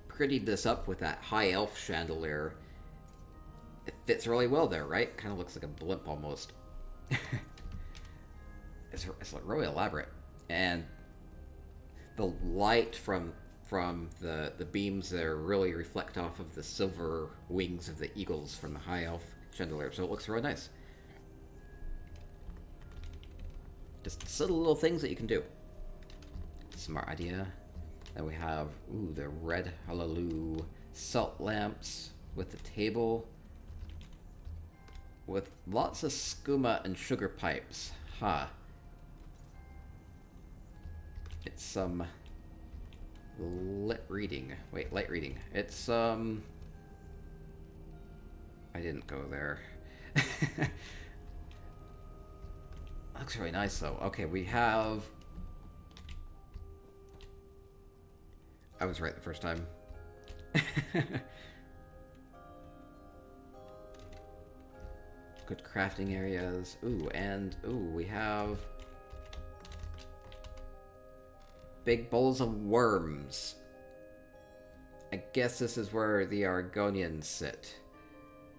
Speaker 1: prettied this up with that high elf chandelier. It fits really well there, right? Kind of looks like a blimp almost. It's really elaborate. And the light from the beams there really reflect off of the silver wings of the eagles from the high elf chandelier. So it looks really nice. Just subtle little things that you can do. Smart idea. Then we have, the red hallelujah salt lamps with the table. With lots of skooma and sugar pipes. It's some lit reading. Wait, light reading. It's I didn't go there. Looks really nice though. Okay, we have... I was right the first time. Good crafting areas. We have big bowls of worms. I guess this is where the Argonians sit.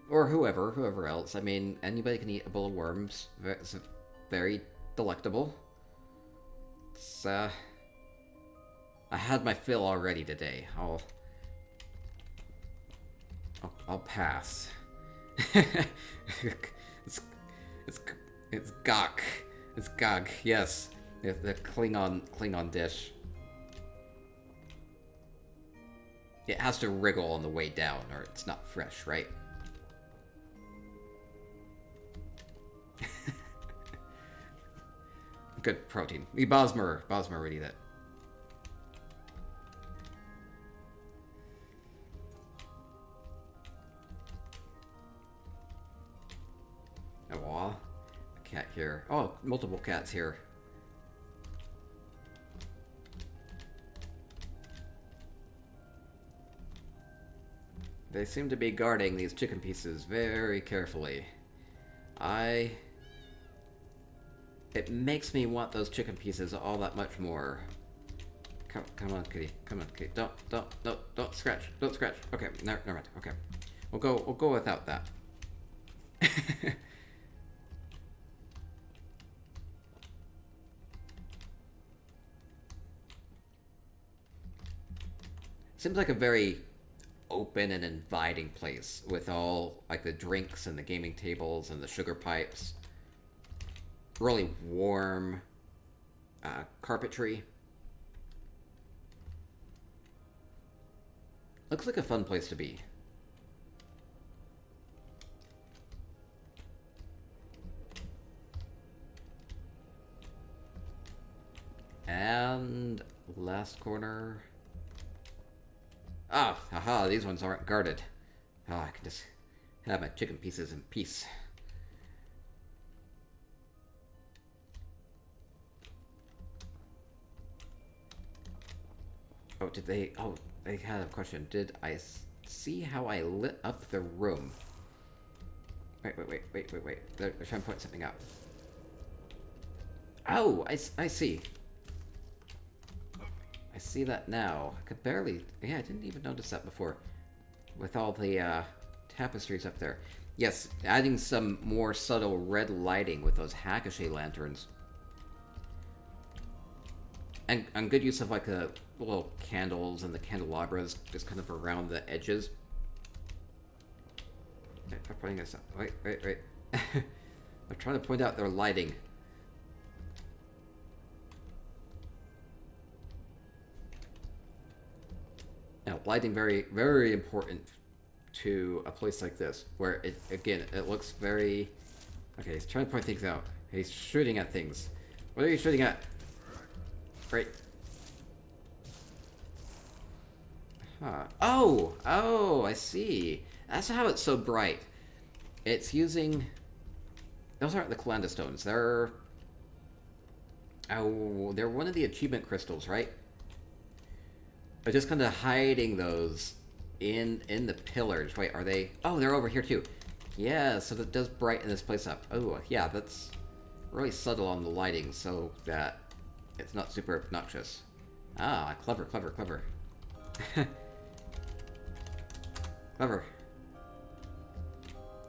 Speaker 1: Or whoever else. I mean, anybody can eat a bowl of worms. It's very delectable. It's, I had my fill already today. I'll pass. It's gok. It's gog. Yes, the Klingon dish. It has to wriggle on the way down, or it's not fresh, right? good protein. The Bosmer would eat it. Aw, a cat here. Oh, multiple cats here. They seem to be guarding these chicken pieces very carefully. It makes me want those chicken pieces all that much more. Come on, kitty. Come on, kitty. Don't scratch. Don't scratch. Okay, never mind. Okay. We'll go without that. Seems like a very open and inviting place with all like the drinks and the gaming tables and the sugar pipes. Really warm carpentry. Looks like a fun place to be. And last corner. Ah, haha, these ones aren't guarded. Ah, I can just have my chicken pieces in peace. Oh, did they... Oh, they had a question. Did I see how I lit up the room? Wait. They're trying to point something out. Oh, I see. I see that now. I could barely... Yeah, I didn't even notice that before. With all the tapestries up there. Yes, adding some more subtle red lighting with those Hackashay lanterns. And good use of like the little candles and the candelabras just kind of around the edges. Wait, I'm pointing this out. Wait. I'm trying to point out their lighting. Now, lighting very, very important to a place like this, where it looks very... Okay, he's trying to point things out. He's shooting at things. What are you shooting at? Right. Huh. Oh, I see. That's how it's so bright. It's using... Those aren't the Calandostones. They're one of the achievement crystals, right? But just kind of hiding those in the pillars. Wait, are they... Oh, they're over here too. Yeah, so that does brighten this place up. Oh, yeah, that's really subtle on the lighting so that it's not super obnoxious. Ah, clever. Clever.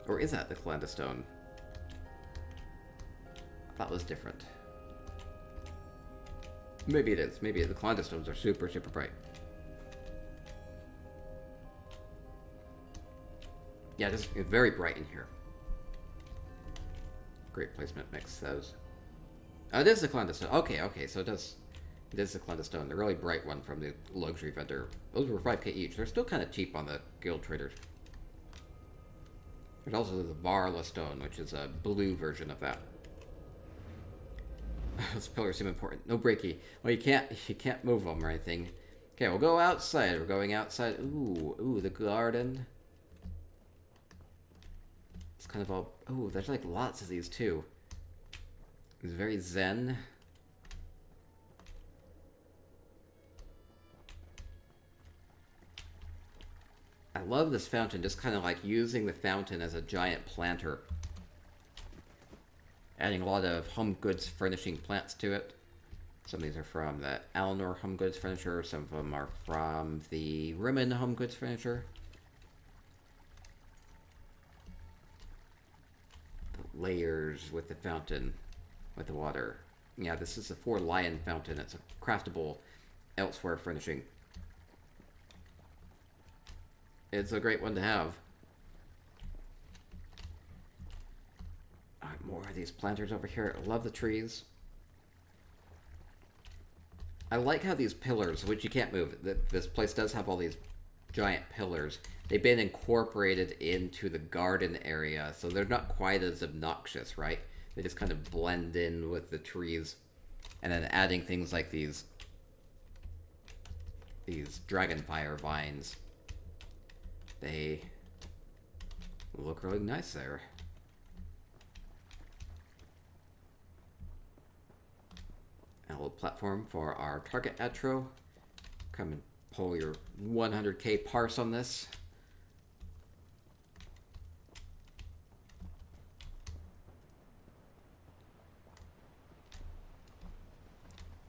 Speaker 1: Or is that the Calandostone? That was different. Maybe it is. Maybe the Calandostones are super, super bright. Yeah, it's very bright in here. Great placement, mix those. Oh, it is the Calandostone. Okay, so it is the Calandostone, the really bright one from the luxury vendor. Those were 5k each. They're still kind of cheap on the guild traders. There's also the Varla stone, which is a blue version of that. Those pillars seem important. No breaky. Well, you can't move them or anything. Okay, we'll go outside. We're going outside. Ooh, the garden. It's kind of all... Ooh, there's like lots of these too. It's very zen. I love this fountain, just kind of like using the fountain as a giant planter. Adding a lot of home goods furnishing plants to it. Some of these are from the Alnor Home Goods Furniture. Some of them are from the Rimmen Home Goods Furniture. The layers with the fountain, with the water. Yeah, this is a 4-lion fountain. It's a craftable elsewhere furnishing. It's a great one to have. Alright, more of these planters over here. I love the trees. I like how these pillars, which you can't move, this place does have all these giant pillars. They've been incorporated into the garden area, so they're not quite as obnoxious, right? They just kind of blend in with the trees. And then adding things like these dragonfire vines. They look really nice there. A little platform for our target atro. Come and pull your 100k parse on this.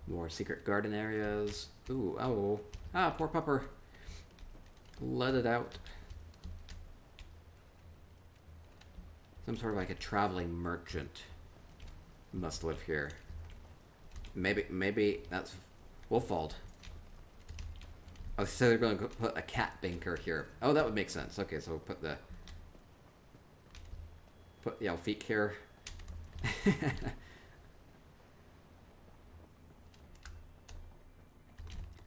Speaker 1: More secret garden areas. Ooh, oh. Ah, poor pupper. Let it out. Some sort of like a traveling merchant must live here. Maybe that's Wolfald. Oh, so they're going to put a cat banker here. Oh, that would make sense. Okay, so we'll put the Alfiq here.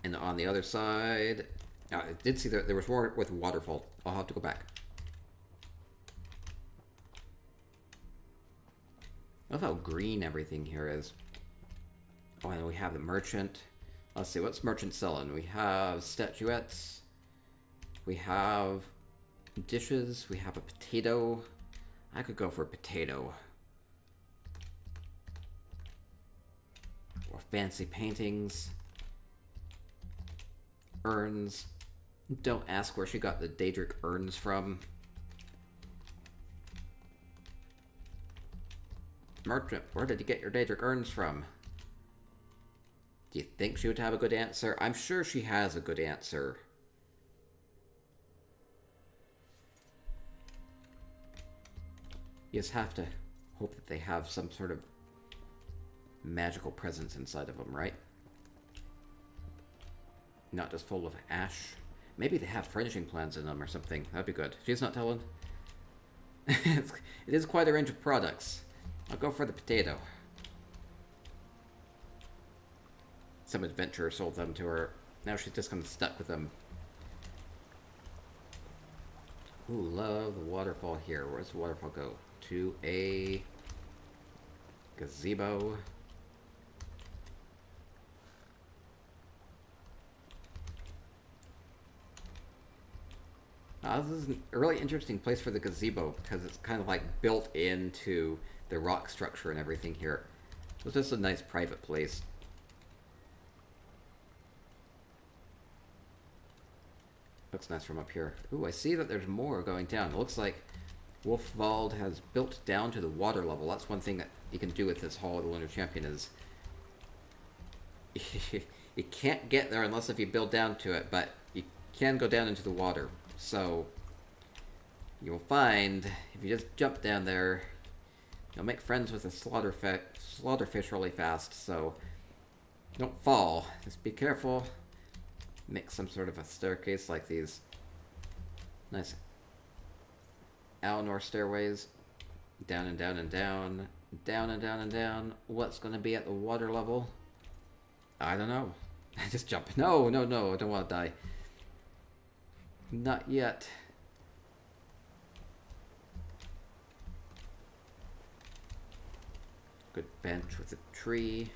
Speaker 1: And on the other side, I did see that there was more with waterfall. I'll have to go back. I love how green everything here is. Oh, and we have the merchant. Let's see, what's merchant selling? We have statuettes. We have dishes. We have a potato. I could go for a potato. Or fancy paintings. Urns. Don't ask where she got the Daedric urns from. Merchant, where did you get your Daedric urns from? Do you think she would have a good answer? I'm sure she has a good answer. You just have to hope that they have some sort of magical presence inside of them, right? Not just full of ash. Maybe they have furnishing plans in them or something. That'd be good. She's not telling. It is quite a range of products. I'll go for the potato. Some adventurer sold them to her. Now she's just kind of stuck with them. Ooh, love the waterfall here. Where's the waterfall go? To a gazebo. This is a really interesting place for the gazebo because it's kind of like built into the rock structure and everything here. It's just a nice private place. Looks nice from up here. Ooh, I see that there's more going down. It looks like Wolfwald has built down to the water level. That's one thing that you can do with this Hall of the Lunar Champion is you can't get there unless if you build down to it, but you can go down into the water. So you'll find if you just jump down there, you'll make friends with the slaughterfish really fast. So don't fall. Just be careful. Make some sort of a staircase like these nice Alinor stairways. Down and down and down. Down and down and down. What's going to be at the water level? I don't know. Just jump. No, no, no. I don't want to die. Not yet. Good bench with a tree.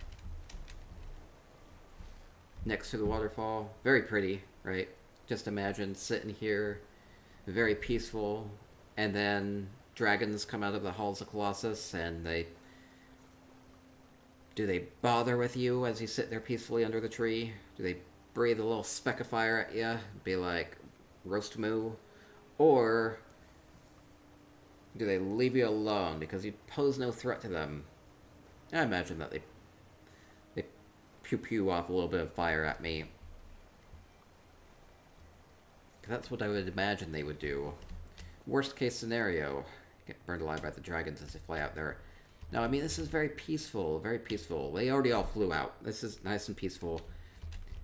Speaker 1: Next to the waterfall. Very pretty, right? Just imagine sitting here, very peaceful, and then dragons come out of the halls of Colossus, and do they bother with you as you sit there peacefully under the tree? Do they breathe a little speck of fire at you? Be like, roast moo? Or do they leave you alone because you pose no threat to them? I imagine that they pew off a little bit of fire at me. That's what I would imagine they would do. Worst case scenario, get burned alive by the dragons as they fly out there. No, I mean, this is very peaceful, very peaceful. They already all flew out. This is nice and peaceful.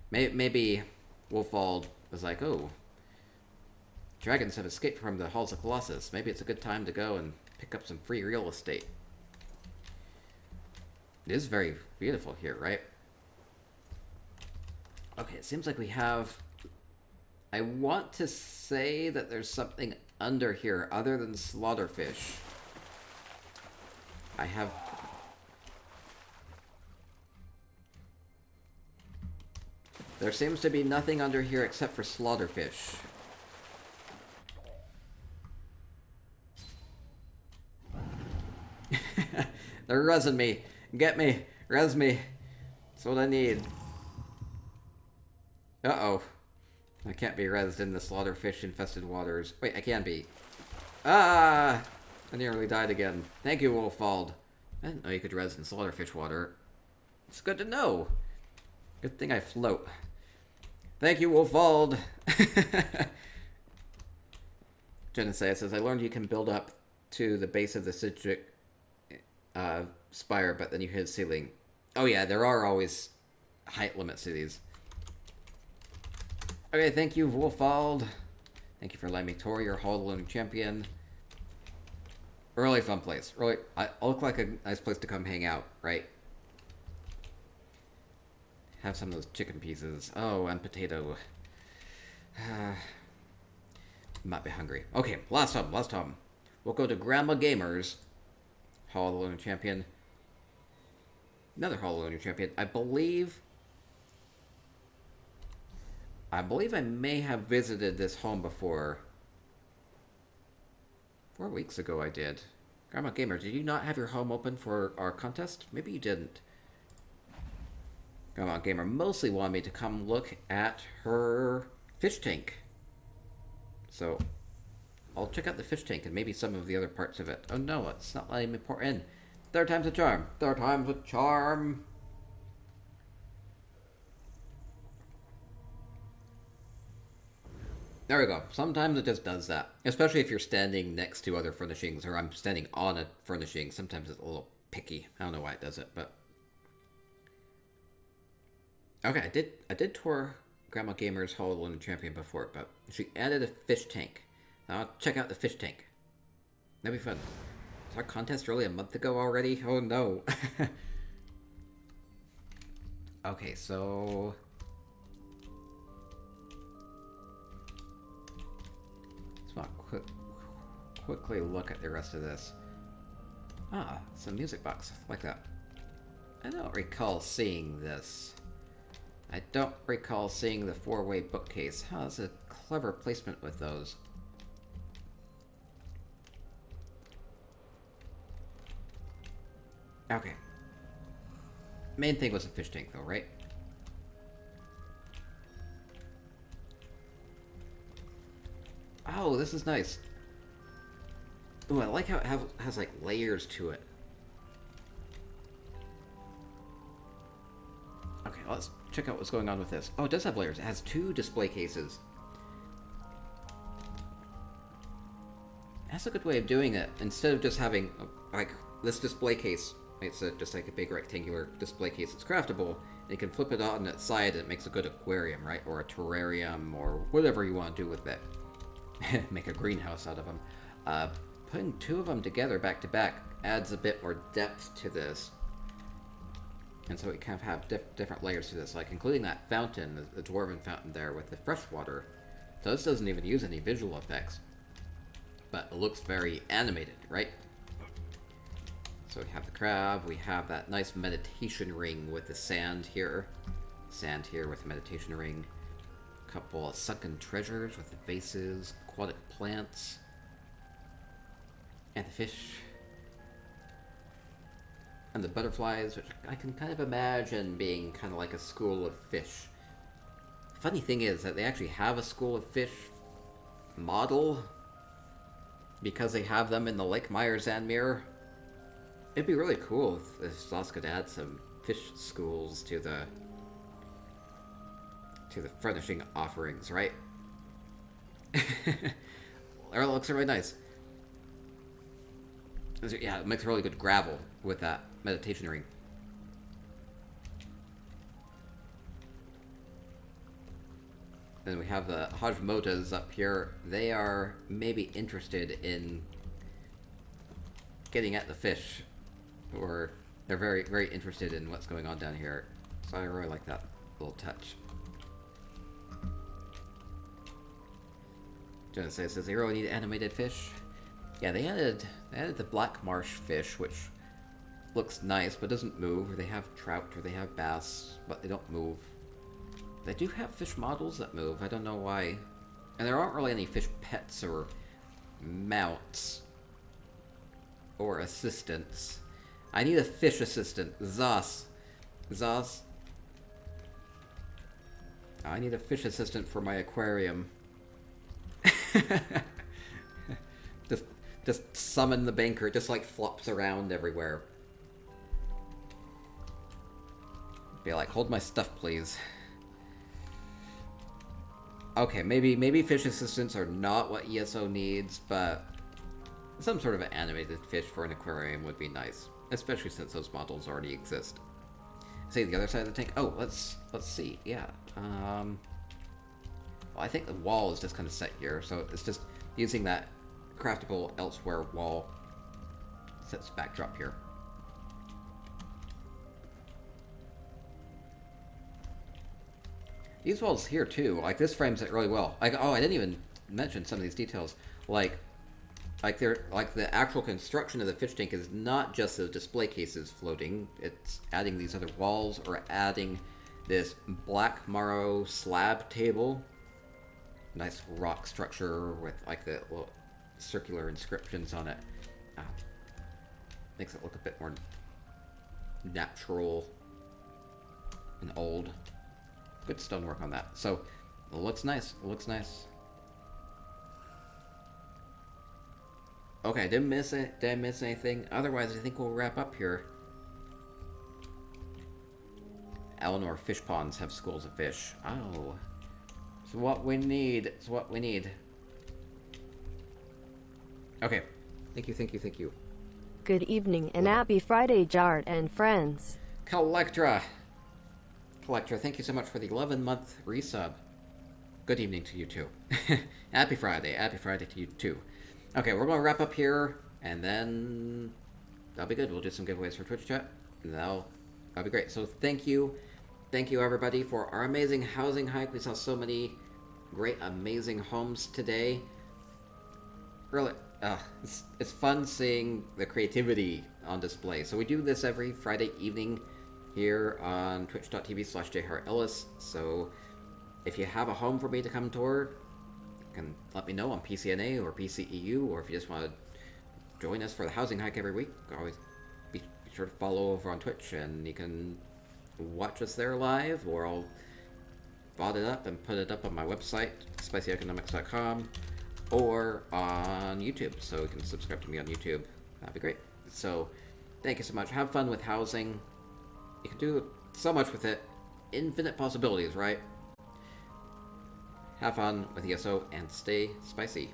Speaker 1: Maybe Wolfwald was like, oh, dragons have escaped from the halls of Colossus. Maybe it's a good time to go and pick up some free real estate. It is very beautiful here, right? Okay, it seems like we have... I want to say that there's something under here other than slaughterfish. I have... There seems to be nothing under here except for slaughterfish. They're resin me. Get me. Res me. That's what I need. Uh-oh. I can't be resed in the slaughterfish-infested waters. Wait, I can be. Ah! I nearly died again. Thank you, Wolfald. I didn't know you could res in slaughterfish water. It's good to know. Good thing I float. Thank you, Wolfald. Genesee says, I learned you can build up to the base of the Citric spire, but then you hit a ceiling. Oh yeah, there are always height limits to these. Okay, thank you, Wolfald. Thank you for letting me tour your Hall of the Lunar Champion. Really fun place. Really, I look like a nice place to come hang out, right? Have some of those chicken pieces. Oh, and potato. Might be hungry. Okay, last home. We'll go to Grandma Gamer's Hall of the Lunar Champion. Another Hall of the Lunar Champion. I believe I may have visited this home before. 4 weeks ago I did. Grandma Gamer, did you not have your home open for our contest? Maybe you didn't. Grandma Gamer mostly wanted me to come look at her fish tank. So, I'll check out the fish tank and maybe some of the other parts of it. Oh no, it's not letting me pour in. Third time's a charm. Third time's a charm. There we go. Sometimes it just does that. Especially if you're standing next to other furnishings, or I'm standing on a furnishing. Sometimes it's a little picky. I don't know why it does it, but... Okay, I did tour Grandma Gamer's Hall of the Lunar Champion before, but she added a fish tank. Now I'll check out the fish tank. That'd be fun. Was our contest really a month ago already? Oh no. Okay, so... let's quickly look at the rest of this. Ah, some music box. Like that. I don't recall seeing this. I don't recall seeing the four-way bookcase. Huh, that's a clever placement with those. Okay. Main thing was a fish tank, though, right? Oh, this is nice. Ooh, I like how it has like layers to it. Okay, let's check out what's going on with this. Oh, it does have layers. It has 2 display cases. That's a good way of doing it. Instead of just having, like, this display case, it's just like a big rectangular display case. It's craftable, and you can flip it on its side, and it makes a good aquarium, right? Or a terrarium, or whatever you want to do with it. Make a greenhouse out of them. Putting 2 of them together back to back adds a bit more depth to this. And so we kind of have different layers to this, like including that fountain, the dwarven fountain there with the fresh water. So this doesn't even use any visual effects. But it looks very animated, right? So we have the crab, we have that nice meditation ring with the sand here. Sand here with the meditation ring. A couple of sunken treasures with the vases, aquatic plants. And the fish. And the butterflies, which I can kind of imagine being kind of like a school of fish. Funny thing is that they actually have a school of fish model because they have them in the Lake Meyer-Zanmir. It'd be really cool if Sloss could add some fish schools to the furnishing offerings, right? It looks really nice. Yeah, it makes really good gravel with that meditation ring. Then we have the Hajmotas up here. They are maybe interested in getting at the fish, or they're very, very interested in what's going on down here. So I really like that little touch. Genesee says they really need animated fish. Yeah, they added the black marsh fish, which looks nice but doesn't move. Or they have trout, or they have bass, but they don't move. They do have fish models that move. I don't know why. And there aren't really any fish pets or mounts or assistants. I need a fish assistant. Zos. Zos. I need a fish assistant for my aquarium. just summon the banker. It just like flops around everywhere. Be like, hold my stuff, please. Okay, maybe fish assistants are not what ESO needs, but some sort of an animated fish for an aquarium would be nice, especially since those models already exist. See the other side of the tank. Oh, let's see. Yeah. Well, I think the wall is just kind of set here, so it's just using that craftable elsewhere wall sets backdrop here. These walls here too, like this frames it really well. Like, oh, I didn't even mention some of these details. Like they're like the actual construction of the fish tank is not just the display cases floating. It's adding these other walls or adding this black marrow slab table. Nice rock structure with like the little circular inscriptions on it. Makes it look a bit more natural and old. Good stonework on that. So, it looks nice. It looks nice. Okay, did I miss anything? Otherwise, I think we'll wrap up here. Eleanor fish ponds have schools of fish. Oh. It's what we need. It's what we need. Okay. Thank you, thank you, thank you.
Speaker 2: Good evening and happy Friday, Jart and friends.
Speaker 1: Collectra, thank you so much for the 11-month resub. Good evening to you too. Happy Friday to you too. Okay, we're going to wrap up here, and then that'll be good. We'll do some giveaways for Twitch chat, and that'll be great. So thank you everybody for our amazing housing hike. We saw so many great, amazing homes today. Really, it's fun seeing the creativity on display. So we do this every Friday evening here on twitch.tv/jhartellis. So if you have a home for me to come tour, you can let me know on PCNA or PCEU, or if you just want to join us for the housing hike every week, always be sure to follow over on Twitch, and you can watch us there live, or I'll VOD it up and put it up on my website, spicyeconomics.com, or on YouTube, so you can subscribe to me on YouTube. That'd be great. So thank you so much. Have fun with housing. You can do so much with it. Infinite possibilities, right? Have fun with ESO and stay spicy.